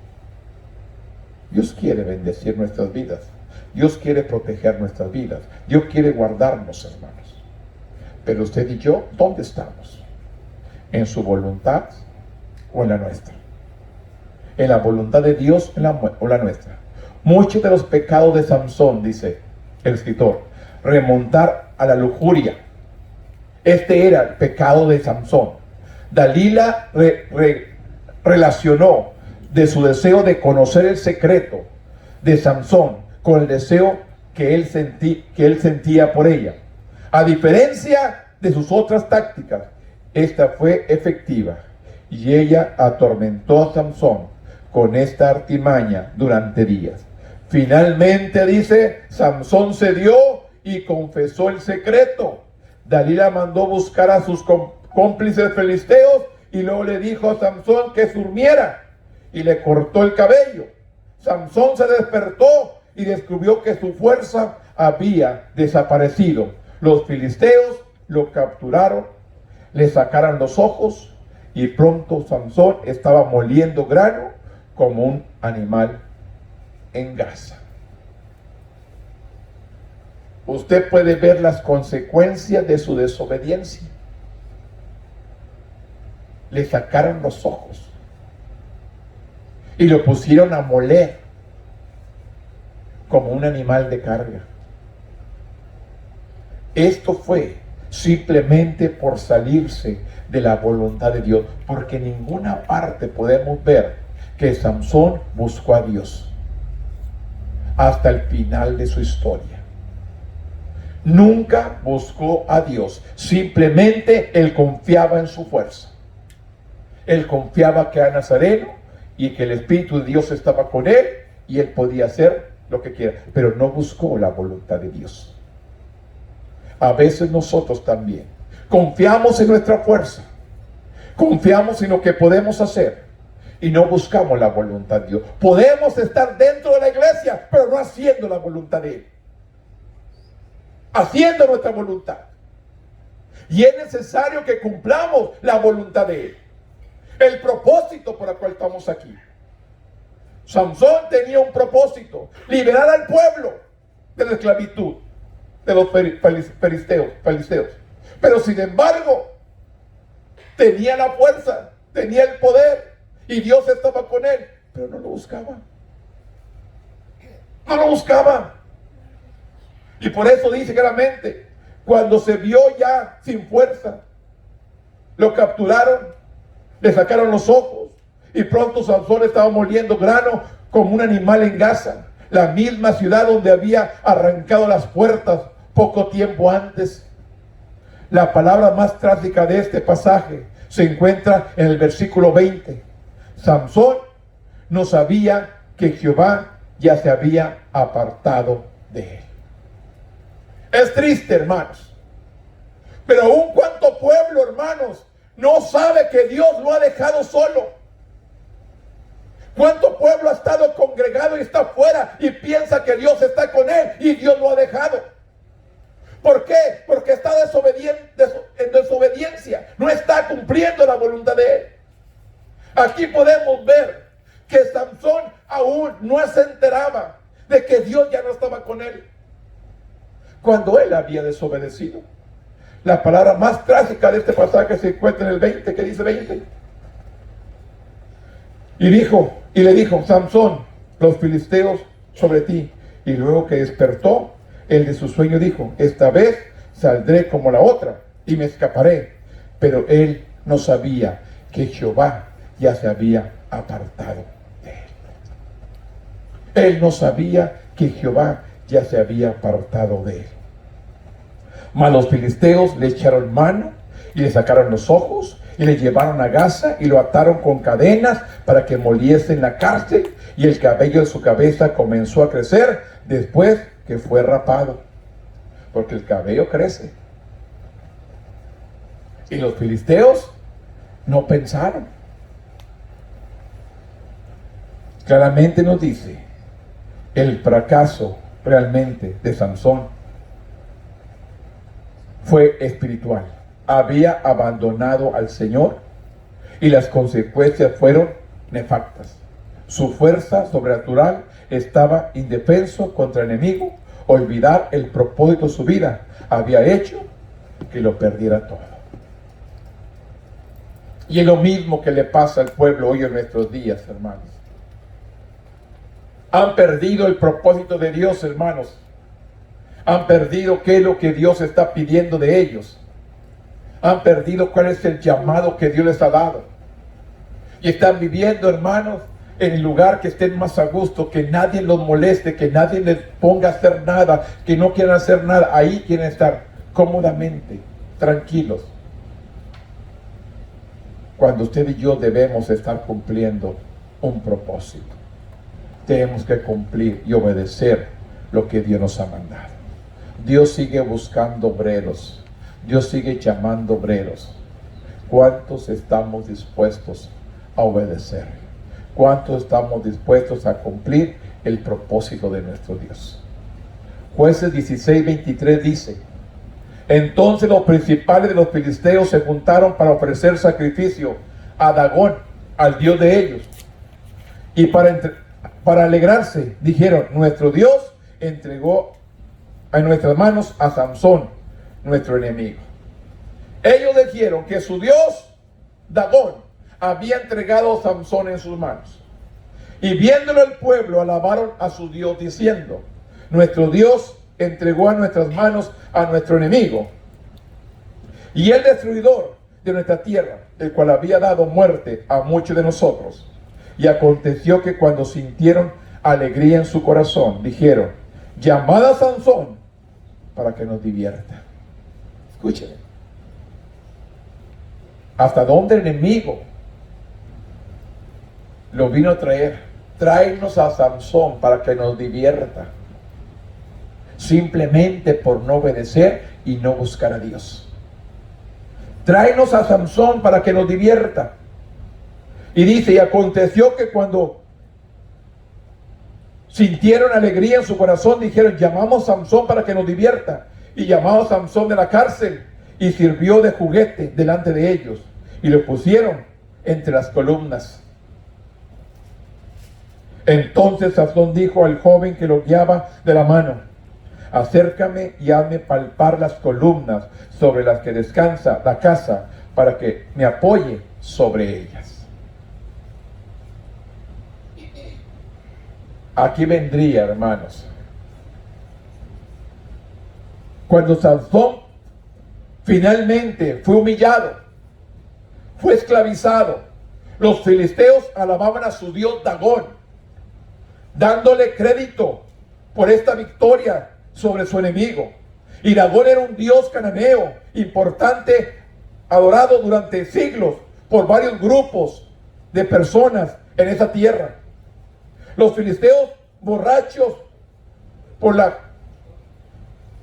Dios quiere bendecir nuestras vidas. Dios quiere proteger nuestras vidas. Dios quiere guardarnos, hermanos. Pero usted y yo, ¿dónde estamos? ¿En su voluntad o en la nuestra? ¿En la voluntad de Dios o la nuestra? Muchos de los pecados de Samson, dice el escritor, remontar a la lujuria. Este era el pecado de Samson. Dalila relacionó de su deseo de conocer el secreto de Samson con el deseo que él sentía por ella. A diferencia de sus otras tácticas, esta fue efectiva, y ella atormentó a Samson con esta artimaña durante días. Finalmente, dice, Samson cedió y confesó el secreto. Dalila mandó buscar a sus cómplices filisteos y luego le dijo a Samson que se durmiera, y le cortó el cabello. Samson se despertó y descubrió que su fuerza había desaparecido. Los filisteos lo capturaron, le sacaron los ojos, y pronto Samson estaba moliendo grano como un animal en Gaza. Usted puede ver las consecuencias de su desobediencia. Le sacaron los ojos y lo pusieron a moler como un animal de carga. Esto fue simplemente por salirse de la voluntad de Dios, porque en ninguna parte podemos ver que Samson buscó a Dios hasta el final de su historia. Nunca buscó a Dios, simplemente él confiaba en su fuerza. Él confiaba que era nazareno y que el Espíritu de Dios estaba con él y él podía hacer lo que quiera, pero no buscó la voluntad de Dios. A veces nosotros también confiamos en nuestra fuerza, confiamos en lo que podemos hacer y no buscamos la voluntad de Dios. Podemos estar dentro de la iglesia, pero no haciendo la voluntad de Él, haciendo nuestra voluntad. Y es necesario que cumplamos la voluntad de Él, el propósito por el cual estamos aquí. Samson tenía un propósito: liberar al pueblo de la esclavitud. de los filisteos. Pero sin embargo, tenía la fuerza, tenía el poder, y Dios estaba con él, pero no lo buscaba. No lo buscaba. Y por eso dice claramente, cuando se vio ya sin fuerza, lo capturaron, le sacaron los ojos, y pronto Sansón estaba moliendo grano como un animal en Gaza, la misma ciudad donde había arrancado las puertas poco tiempo antes. La palabra más trágica de este pasaje se encuentra en el versículo 20. Sansón no sabía que Jehová ya se había apartado de él. Es triste, hermanos, pero aún cuanto pueblo, hermanos, no sabe que Dios lo ha dejado solo. ¿Cuánto pueblo ha estado congregado y está fuera y piensa que Dios está con él y Dios lo ha dejado? ¿Por qué? Porque está en desobediencia, no está cumpliendo la voluntad de él. Aquí podemos ver que Sansón aún no se enteraba de que Dios ya no estaba con él cuando él había desobedecido. La palabra más trágica de este pasaje se encuentra en el 20, que dice 20. Y le dijo, Sansón, los filisteos sobre ti. Y luego que despertó, el de su sueño dijo, esta vez saldré como la otra y me escaparé. Pero él no sabía que Jehová ya se había apartado de él. Él no sabía que Jehová ya se había apartado de él. Mas los filisteos le echaron mano y le sacaron los ojos y le llevaron a Gaza y lo ataron con cadenas para que moliese en la cárcel, y el cabello de su cabeza comenzó a crecer después que fue rapado, porque el cabello crece. Y los filisteos no pensaron. Claramente nos dice el fracaso realmente de Sansón fue espiritual. Había abandonado al Señor y las consecuencias fueron nefastas. Su fuerza sobrenatural estaba indefenso contra el enemigo. Olvidar el propósito de su vida había hecho que lo perdiera todo. Y es lo mismo que le pasa al pueblo hoy en nuestros días, hermanos. Han perdido el propósito de Dios, hermanos. Han perdido qué es lo que Dios está pidiendo de ellos. Han perdido cuál es el llamado que Dios les ha dado. Y están viviendo, hermanos, en el lugar que estén más a gusto, que nadie los moleste, que nadie les ponga a hacer nada, que no quieran hacer nada. Ahí quieren estar cómodamente, tranquilos. Cuando usted y yo debemos estar cumpliendo un propósito. Tenemos que cumplir y obedecer lo que Dios nos ha mandado. Dios sigue buscando obreros. Dios sigue llamando obreros. ¿Cuántos estamos dispuestos a obedecer? ¿Cuántos estamos dispuestos a cumplir el propósito de nuestro Dios? Jueces 16:23 dice: entonces los principales de los filisteos se juntaron para ofrecer sacrificio a Dagón, al Dios de ellos. Y para alegrarse, dijeron: nuestro Dios entregó en nuestras manos a Sansón, nuestro enemigo. Ellos dijeron que su Dios, Dagón, había entregado a Sansón en sus manos. Y viéndolo el pueblo, alabaron a su Dios, diciendo: nuestro Dios entregó a nuestras manos a nuestro enemigo, y el destruidor de nuestra tierra, el cual había dado muerte a muchos de nosotros. Y aconteció que cuando sintieron alegría en su corazón, dijeron: llamad a Sansón para que nos divierta. Escúcheme. Hasta dónde el enemigo lo vino a traer. Tráenos a Sansón para que nos divierta. Simplemente por no obedecer y no buscar a Dios. Tráenos a Sansón para que nos divierta. Y dice: y aconteció que cuando sintieron alegría en su corazón, dijeron: llamamos a Sansón para que nos divierta. Y llamamos a Sansón de la cárcel, y sirvió de juguete delante de ellos, y lo pusieron entre las columnas. Entonces Sansón dijo al joven que lo guiaba de la mano: acércame y hazme palpar las columnas sobre las que descansa la casa, para que me apoye sobre ellas. Aquí vendría, hermanos, cuando Sansón finalmente fue humillado, fue esclavizado, los filisteos alababan a su dios Dagón, dándole crédito por esta victoria sobre su enemigo. Y Dagón era un dios cananeo importante, adorado durante siglos por varios grupos de personas en esa tierra. Los filisteos, borrachos por la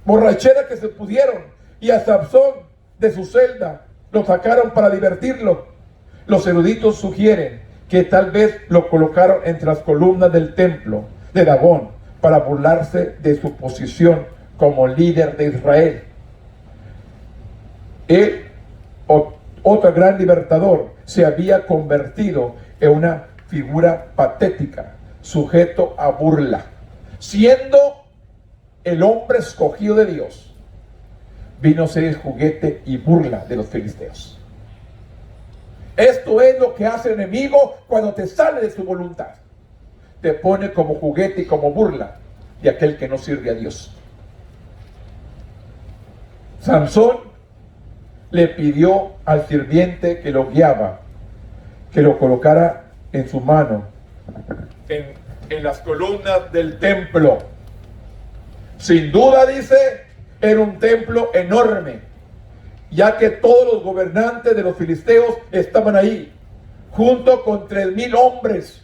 borrachera que se pusieron, y a Sansón de su celda lo sacaron para divertirlo. Los eruditos sugieren que tal vez lo colocaron entre las columnas del templo de Dagón para burlarse de su posición como líder de Israel. Él, otro gran libertador, se había convertido en una figura patética, sujeto a burla. Siendo el hombre escogido de Dios, vino a ser el juguete y burla de los filisteos. Esto es lo que hace el enemigo cuando te sale de su voluntad. Te pone como juguete y como burla de aquel que no sirve a Dios. Sansón le pidió al sirviente que lo guiaba que lo colocara en su mano en las columnas del templo. Sin duda, dice, era un templo enorme, ya que todos los gobernantes de los filisteos estaban ahí, junto con 3,000 hombres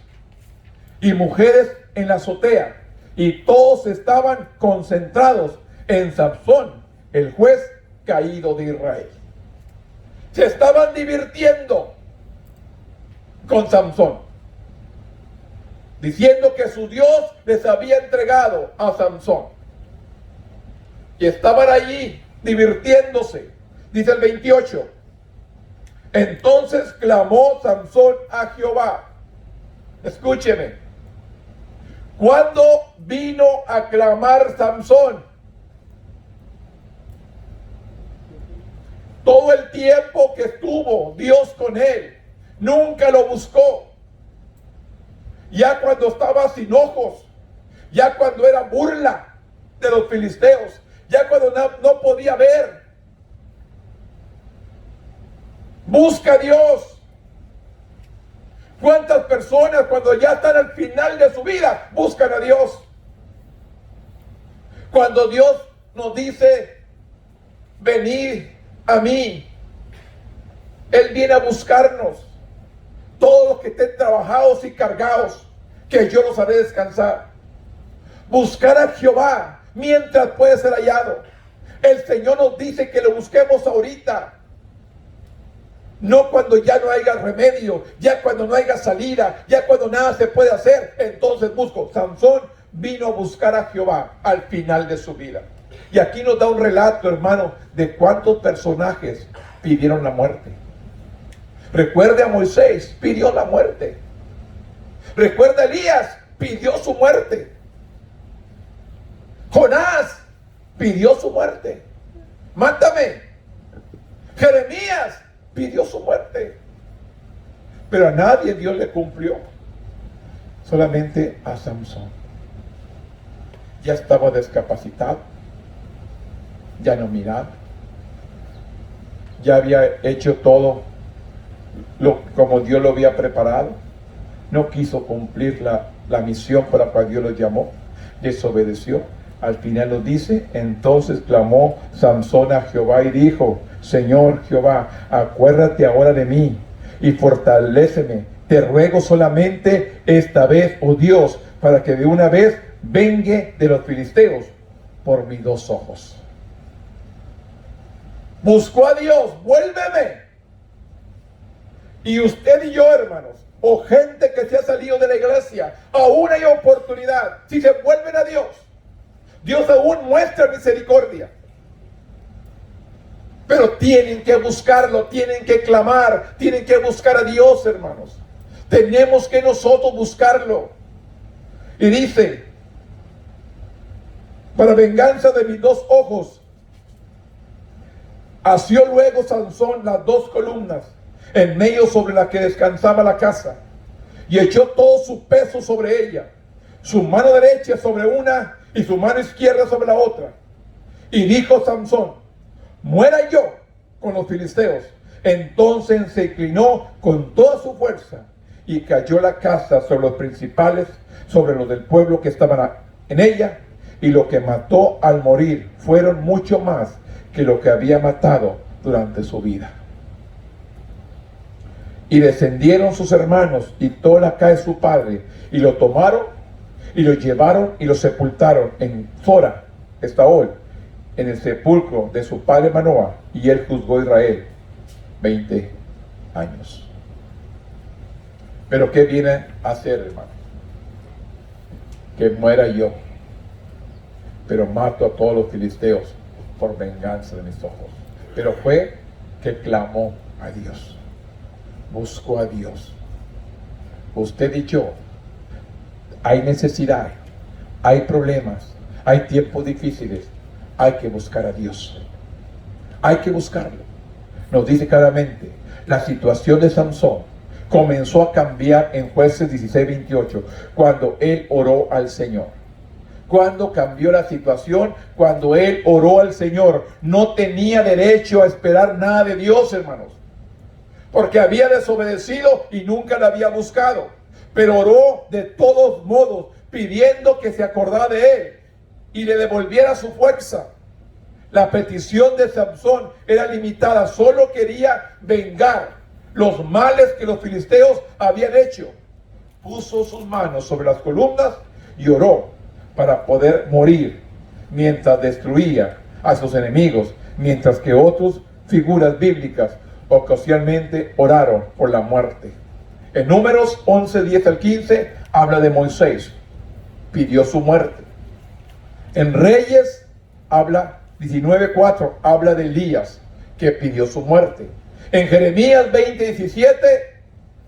y mujeres en la azotea, y todos estaban concentrados en Sansón, el juez caído de Israel. Se estaban divirtiendo con Sansón, diciendo que su Dios les había entregado a Sansón, y estaban allí divirtiéndose. Dice el 28: entonces clamó Sansón a Jehová. Escúcheme, ¿cuándo vino a clamar Sansón? Todo el tiempo que estuvo Dios con él, nunca lo buscó. Ya cuando estaba sin ojos, ya cuando era burla de los filisteos, ya cuando no podía ver. Busca a Dios. ¿Cuántas personas cuando ya están al final de su vida buscan a Dios? Cuando Dios nos dice, venid a mí, Él viene a buscarnos. Todos los que estén trabajados y cargados, que yo los haré descansar. Buscar a Jehová mientras puede ser hallado. El Señor nos dice que lo busquemos ahorita, no cuando ya no haya remedio, ya cuando no haya salida, ya cuando nada se puede hacer. Entonces busco. Sansón vino a buscar a Jehová al final de su vida. Y aquí nos da un relato, hermano, de cuántos personajes pidieron la muerte. Recuerde a Moisés, pidió la muerte. Recuerda a Elías, pidió su muerte. Jonás pidió su muerte. Mátame. Jeremías pidió su muerte. Pero a nadie Dios le cumplió. Solamente a Sansón. Ya estaba discapacitado. Ya no miraba. Ya había hecho todo como Dios lo había preparado. No quiso cumplir la misión para la cual Dios lo llamó. Desobedeció. Al final lo dice: entonces clamó Sansón a Jehová y dijo: Señor Jehová, acuérdate ahora de mí y fortaléceme. Te ruego solamente esta vez, oh Dios, para que de una vez vengue de los filisteos por mis 2 ojos. Buscó a Dios, vuélveme. Y usted y yo, hermanos, o gente que se ha salido de la iglesia, aún hay oportunidad. Si se vuelven a Dios, Dios aún muestra misericordia. Pero tienen que buscarlo, tienen que clamar, tienen que buscar a Dios, hermanos. Tenemos que nosotros buscarlo. Y dice, para venganza de mis dos ojos. Asió luego Sansón las dos columnas en medio sobre la que descansaba la casa, y echó todo su peso sobre ella, su mano derecha sobre una y su mano izquierda sobre la otra. Y dijo Sansón: muera yo con los filisteos. Entonces se inclinó con toda su fuerza y cayó la casa sobre los principales, sobre los del pueblo que estaban en ella, y lo que mató al morir fueron mucho más que lo que había matado durante su vida. Y descendieron sus hermanos y toda la casa de su padre, y lo tomaron y lo llevaron y lo sepultaron en Zora, Estaol, en el sepulcro de su padre Manoah, y él juzgó a Israel 20 años. Pero ¿qué viene a hacer, hermano? Que muera yo, pero mato a todos los filisteos por venganza de mis ojos. Pero fue que clamó a Dios, buscó a Dios. Usted y yo, hay necesidad, hay problemas, hay tiempos difíciles, hay que buscar a Dios, hay que buscarlo. Nos dice claramente, la situación de Sansón comenzó a cambiar en Jueces 16:28, cuando él oró al Señor. Cuando cambió la situación, cuando él oró al Señor. No tenía derecho a esperar nada de Dios, hermanos, porque había desobedecido y nunca la había buscado. Pero oró de todos modos, pidiendo que se acordara de él y le devolviera su fuerza. La petición de Sansón era limitada, solo quería vengar los males que los filisteos habían hecho. Puso sus manos sobre las columnas y oró para poder morir mientras destruía a sus enemigos, mientras que otras figuras bíblicas ocasionalmente oraron por la muerte. En Números 11:10-15 habla de Moisés, pidió su muerte. En Reyes habla 19:4, habla de Elías, que pidió su muerte. En Jeremías 20:17,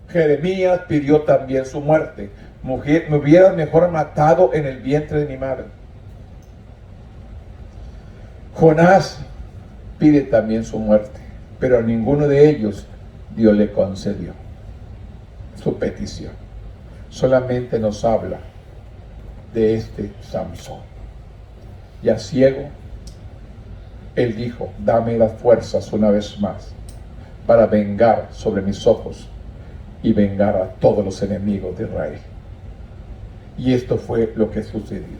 Jeremías pidió también su muerte. Mujer, me hubieras mejor matado en el vientre de mi madre. Jonás pide también su muerte, pero a ninguno de ellos Dios le concedió su petición. Solamente nos habla de este Sansón. Ya ciego, él dijo: dame las fuerzas una vez más para vengar sobre mis ojos y vengar a todos los enemigos de Israel. Y esto fue lo que sucedió.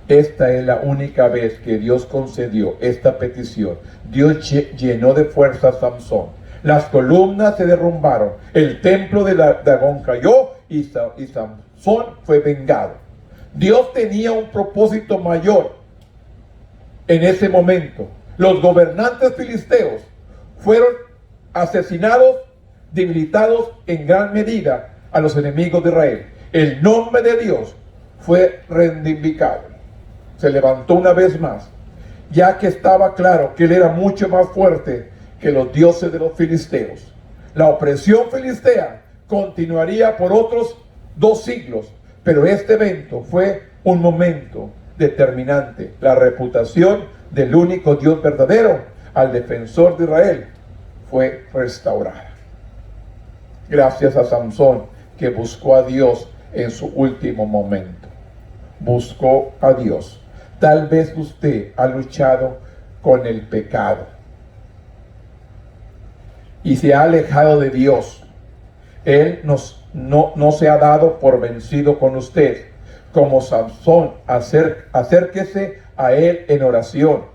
Esta es la única vez que Dios concedió esta petición. Dios llenó de fuerza a Sansón. Las columnas se derrumbaron, el templo de Dagón cayó y Sansón fue vengado. Dios tenía un propósito mayor en ese momento. Los gobernantes filisteos fueron asesinados, debilitados en gran medida a los enemigos de Israel. El nombre de Dios fue reivindicado. Se levantó una vez más, ya que estaba claro que él era mucho más fuerte que los dioses de los filisteos. La opresión filistea continuaría por otros 2 siglos, pero este evento fue un momento determinante. La reputación del único Dios verdadero, al defensor de Israel, fue restaurada. Gracias a Sansón, que buscó a Dios en su último momento. Buscó a Dios. Tal vez usted ha luchado con el pecado y se ha alejado de Dios. Él no se ha dado por vencido con usted. Como Sansón, acérquese a él en oración.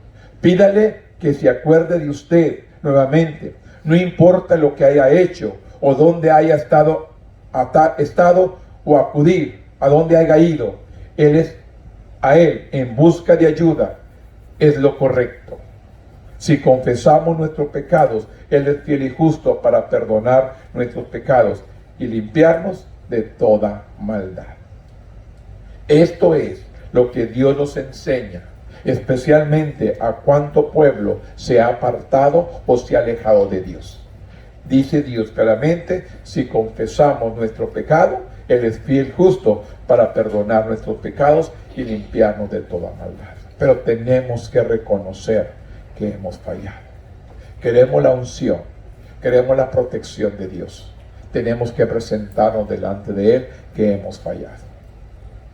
Pídale que se acuerde de usted nuevamente. No importa lo que haya hecho o dónde haya estado o acudir, a dónde haya ido. A él en busca de ayuda es lo correcto. Si confesamos nuestros pecados, Él es fiel y justo para perdonar nuestros pecados y limpiarnos de toda maldad. Esto es lo que Dios nos enseña, especialmente a cuánto pueblo se ha apartado o se ha alejado de Dios. Dice Dios claramente: si confesamos nuestro pecado, Él es fiel y justo para perdonar nuestros pecados y limpiarnos de toda maldad. Pero tenemos que reconocer que hemos fallado. Queremos la unción, queremos la protección de Dios. Tenemos que presentarnos delante de Él que hemos fallado.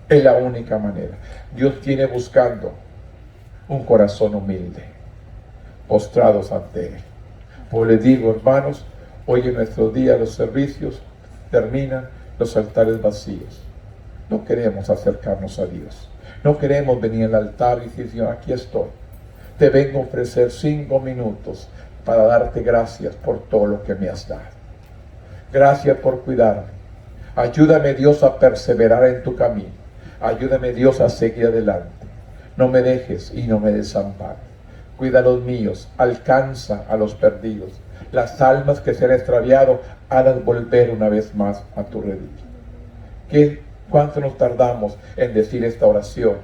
Es la única manera. Dios viene buscando un corazón humilde, postrados ante Él. Pues les digo, hermanos, hoy en nuestros días los servicios terminan, los altares vacíos. No queremos acercarnos a Dios. No queremos venir al altar y decir, Señor, aquí estoy. Te vengo a ofrecer 5 minutos para darte gracias por todo lo que me has dado. Gracias por cuidarme. Ayúdame, Dios, a perseverar en tu camino. Ayúdame, Dios, a seguir adelante. No me dejes y no me desampares. Cuida a los míos, alcanza a los perdidos. Las almas que se han extraviado, hazlas volver una vez más a tu redil. ¿Cuánto nos tardamos en decir esta oración?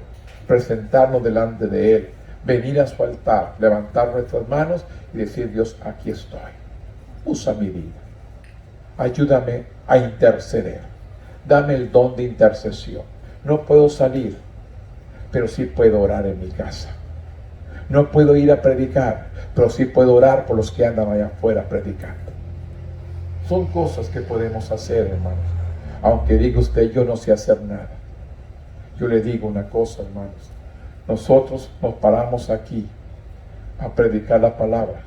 Presentarnos delante de Él, venir a su altar, levantar nuestras manos y decir, Dios, aquí estoy. Usa mi vida. Ayúdame a interceder. Dame el don de intercesión. No puedo salir, pero sí puedo orar en mi casa. No puedo ir a predicar, pero sí puedo orar por los que andan allá afuera predicando. Son cosas que podemos hacer, hermanos. Aunque diga usted, yo no sé hacer nada. Yo le digo una cosa, hermanos. Nosotros nos paramos aquí a predicar la palabra.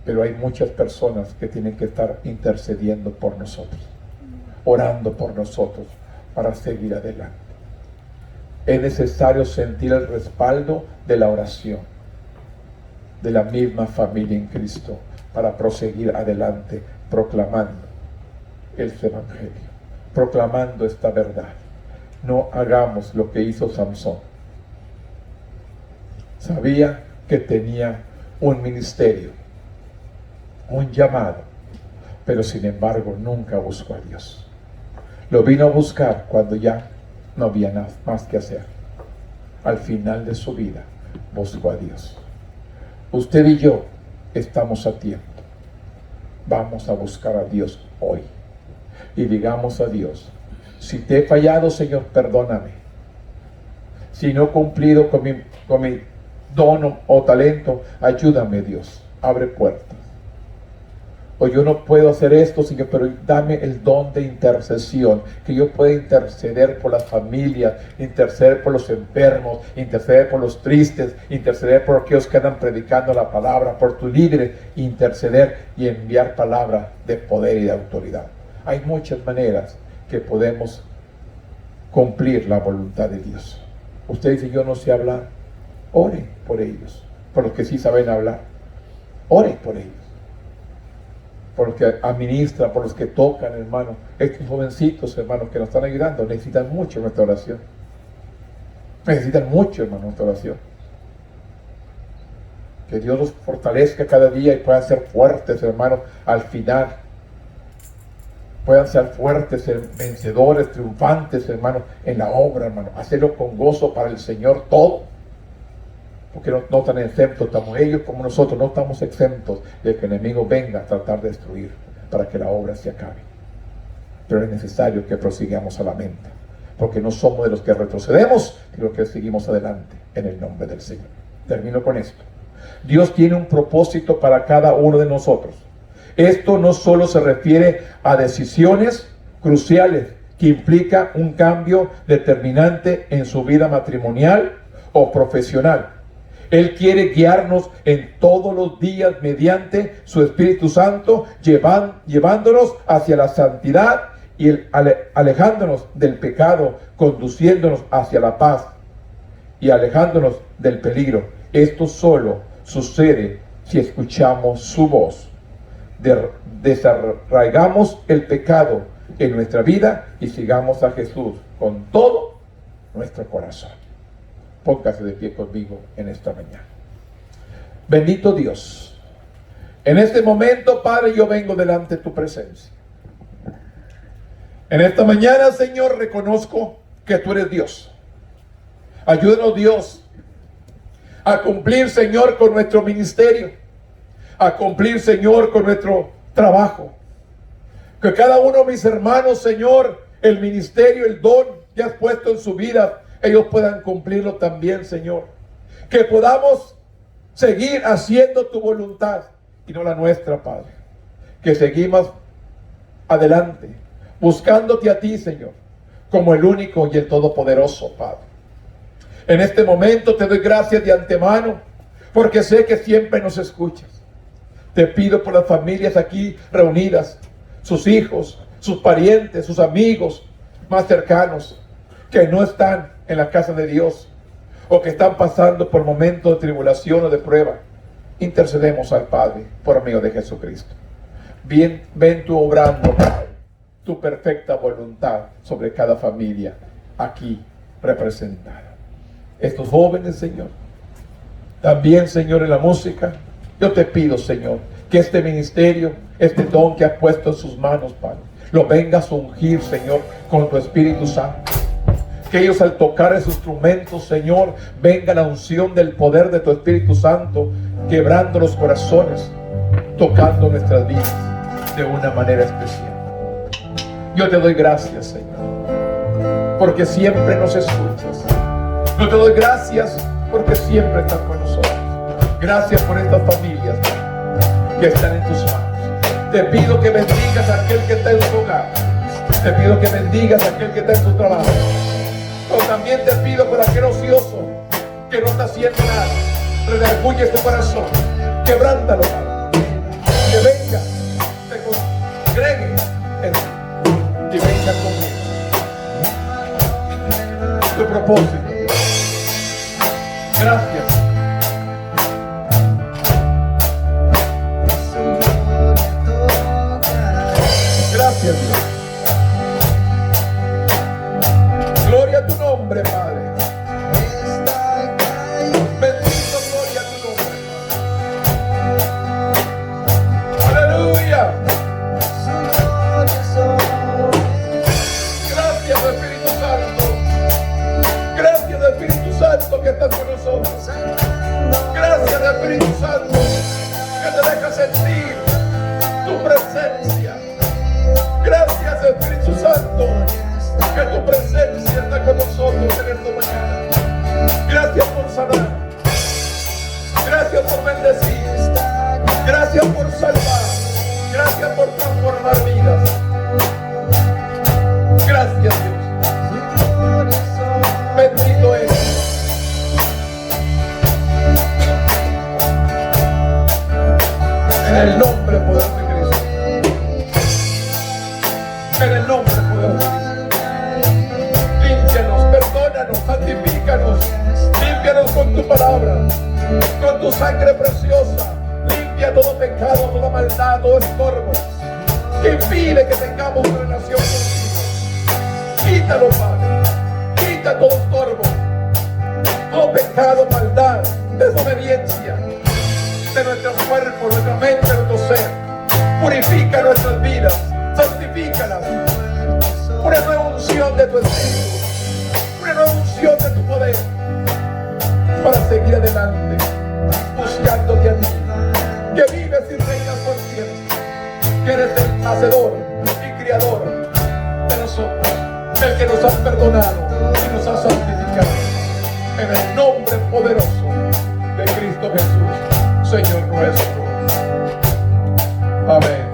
Pero hay muchas personas que tienen que estar intercediendo por nosotros. Orando por nosotros para seguir adelante. Es necesario sentir el respaldo de la oración, de la misma familia en Cristo, para proseguir adelante, proclamando el Evangelio, proclamando esta verdad. No hagamos lo que hizo Samson. Sabía que tenía un ministerio, un llamado, pero sin embargo nunca buscó a Dios. Lo vino a buscar cuando ya no había nada más que hacer. Al final de su vida buscó a Dios. Usted y yo estamos a tiempo. Vamos a buscar a Dios hoy y digamos a Dios, si te he fallado, Señor, perdóname. Si no he cumplido con mi don o talento, ayúdame, Dios. Abre puertas. O yo no puedo hacer esto, Señor, pero dame el don de intercesión, que yo pueda interceder por las familias, interceder por los enfermos, interceder por los tristes, interceder por aquellos que andan predicando la palabra, por tus líderes, interceder y enviar palabra de poder y de autoridad. Hay muchas maneras que podemos cumplir la voluntad de Dios. Usted dice, yo no sé hablar. Ore por ellos, por los que sí saben hablar. Ore por ellos. Por los que administran, por los que tocan, hermano. Estos jovencitos, hermanos, que nos están ayudando, necesitan mucho nuestra oración. Necesitan mucho, hermano, nuestra oración. Que Dios los fortalezca cada día y puedan ser fuertes, hermano, al final. Puedan ser fuertes, vencedores, triunfantes, hermano, en la obra, hermano. Hacerlo con gozo para el Señor todo. Porque no están exentos, estamos ellos como nosotros, no estamos exentos de que el enemigo venga a tratar de destruir para que la obra se acabe. Pero es necesario que prosigamos a la mente, porque no somos de los que retrocedemos, sino que seguimos adelante en el nombre del Señor. Termino con esto. Dios tiene un propósito para cada uno de nosotros. Esto no solo se refiere a decisiones cruciales que implican un cambio determinante en su vida matrimonial o profesional. Él quiere guiarnos en todos los días mediante su Espíritu Santo, llevándonos hacia la santidad y alejándonos del pecado, conduciéndonos hacia la paz y alejándonos del peligro. Esto solo sucede si escuchamos su voz. Desarraigamos el pecado en nuestra vida y sigamos a Jesús con todo nuestro corazón. Póngase de pie conmigo en esta mañana. Bendito Dios, en este momento, Padre, yo vengo delante de tu presencia. En esta mañana, Señor, reconozco que tú eres Dios. Ayúdanos, Dios, a cumplir, Señor, con nuestro ministerio, a cumplir, Señor, con nuestro trabajo, Que cada uno de mis hermanos, Señor, el ministerio, el don que has puesto en su vida, ellos puedan cumplirlo también, Señor. Que podamos seguir haciendo tu voluntad y no la nuestra, Padre. Que seguimos adelante, buscándote a ti, Señor, como el único y el todopoderoso, Padre. En este momento te doy gracias de antemano, porque sé que siempre nos escuchas. Te pido por las familias aquí reunidas, sus hijos, sus parientes, sus amigos más cercanos, que no están en la casa de Dios, o que están pasando por momentos de tribulación o de prueba. Intercedemos al Padre por medio de Jesucristo. Bien, ven tú obrando, Padre, tu perfecta voluntad sobre cada familia aquí representada. Estos jóvenes, Señor, también, Señor, en la música, yo te pido, Señor, que este ministerio, este don que has puesto en sus manos, Padre, lo vengas a ungir, Señor, con tu Espíritu Santo. Que ellos al tocar esos instrumentos, Señor, venga la unción del poder de tu Espíritu Santo, quebrando los corazones, tocando nuestras vidas de una manera especial. Yo te doy gracias, Señor, porque siempre nos escuchas. Yo te doy gracias porque siempre estás con nosotros. Gracias por estas familias que están en tus manos. Te pido que bendigas a aquel que está en su hogar. Te pido que bendigas a aquel que está en su trabajo. Pero también te pido por aquel ocioso que no está haciendo nada. Redarguye tu corazón. Quebrántalo, Padre. Que venga, te congregue en ti y venga conmigo. Tu propósito. Gracias. Gracias, Dios. Gloria a tu nombre, Padre. Bendito, gloria a tu nombre. Aleluya. Gracias, Espíritu Santo. Gracias, Espíritu Santo, que estás con nosotros. Gracias, Espíritu Santo, que te deja sentir tu presencia. Gracias, Espíritu Santo, que tu presencia está con nosotros en esta mañana. Gracias por sanar. Gracias por bendecir. Gracias por salvar. Gracias por transformar vidas. Gracias, Dios. Bendito eres. En el nombre poderoso de Cristo. En el nombre poderoso de Cristo. Límpianos, perdónanos, santifícanos. Límpianos con tu palabra, con tu sangre preciosa. Limpia todo pecado, toda maldad, todo estorbo que impide que tengamos relación contigo. Quítalo, Padre. Quita todo estorbo, todo pecado, maldad, desobediencia de nuestro cuerpo, nuestra mente, nuestro ser. Purifica nuestras vidas, santifícalas. Una nueva unción de tu Espíritu, una nueva unción de tu poder, para seguir adelante, buscándote a ti, que vives y reinas por siempre, que eres el hacedor y criador de nosotros, el que nos ha perdonado y nos ha santificado. En el nombre poderoso de Cristo Jesús, Señor nuestro. Amén.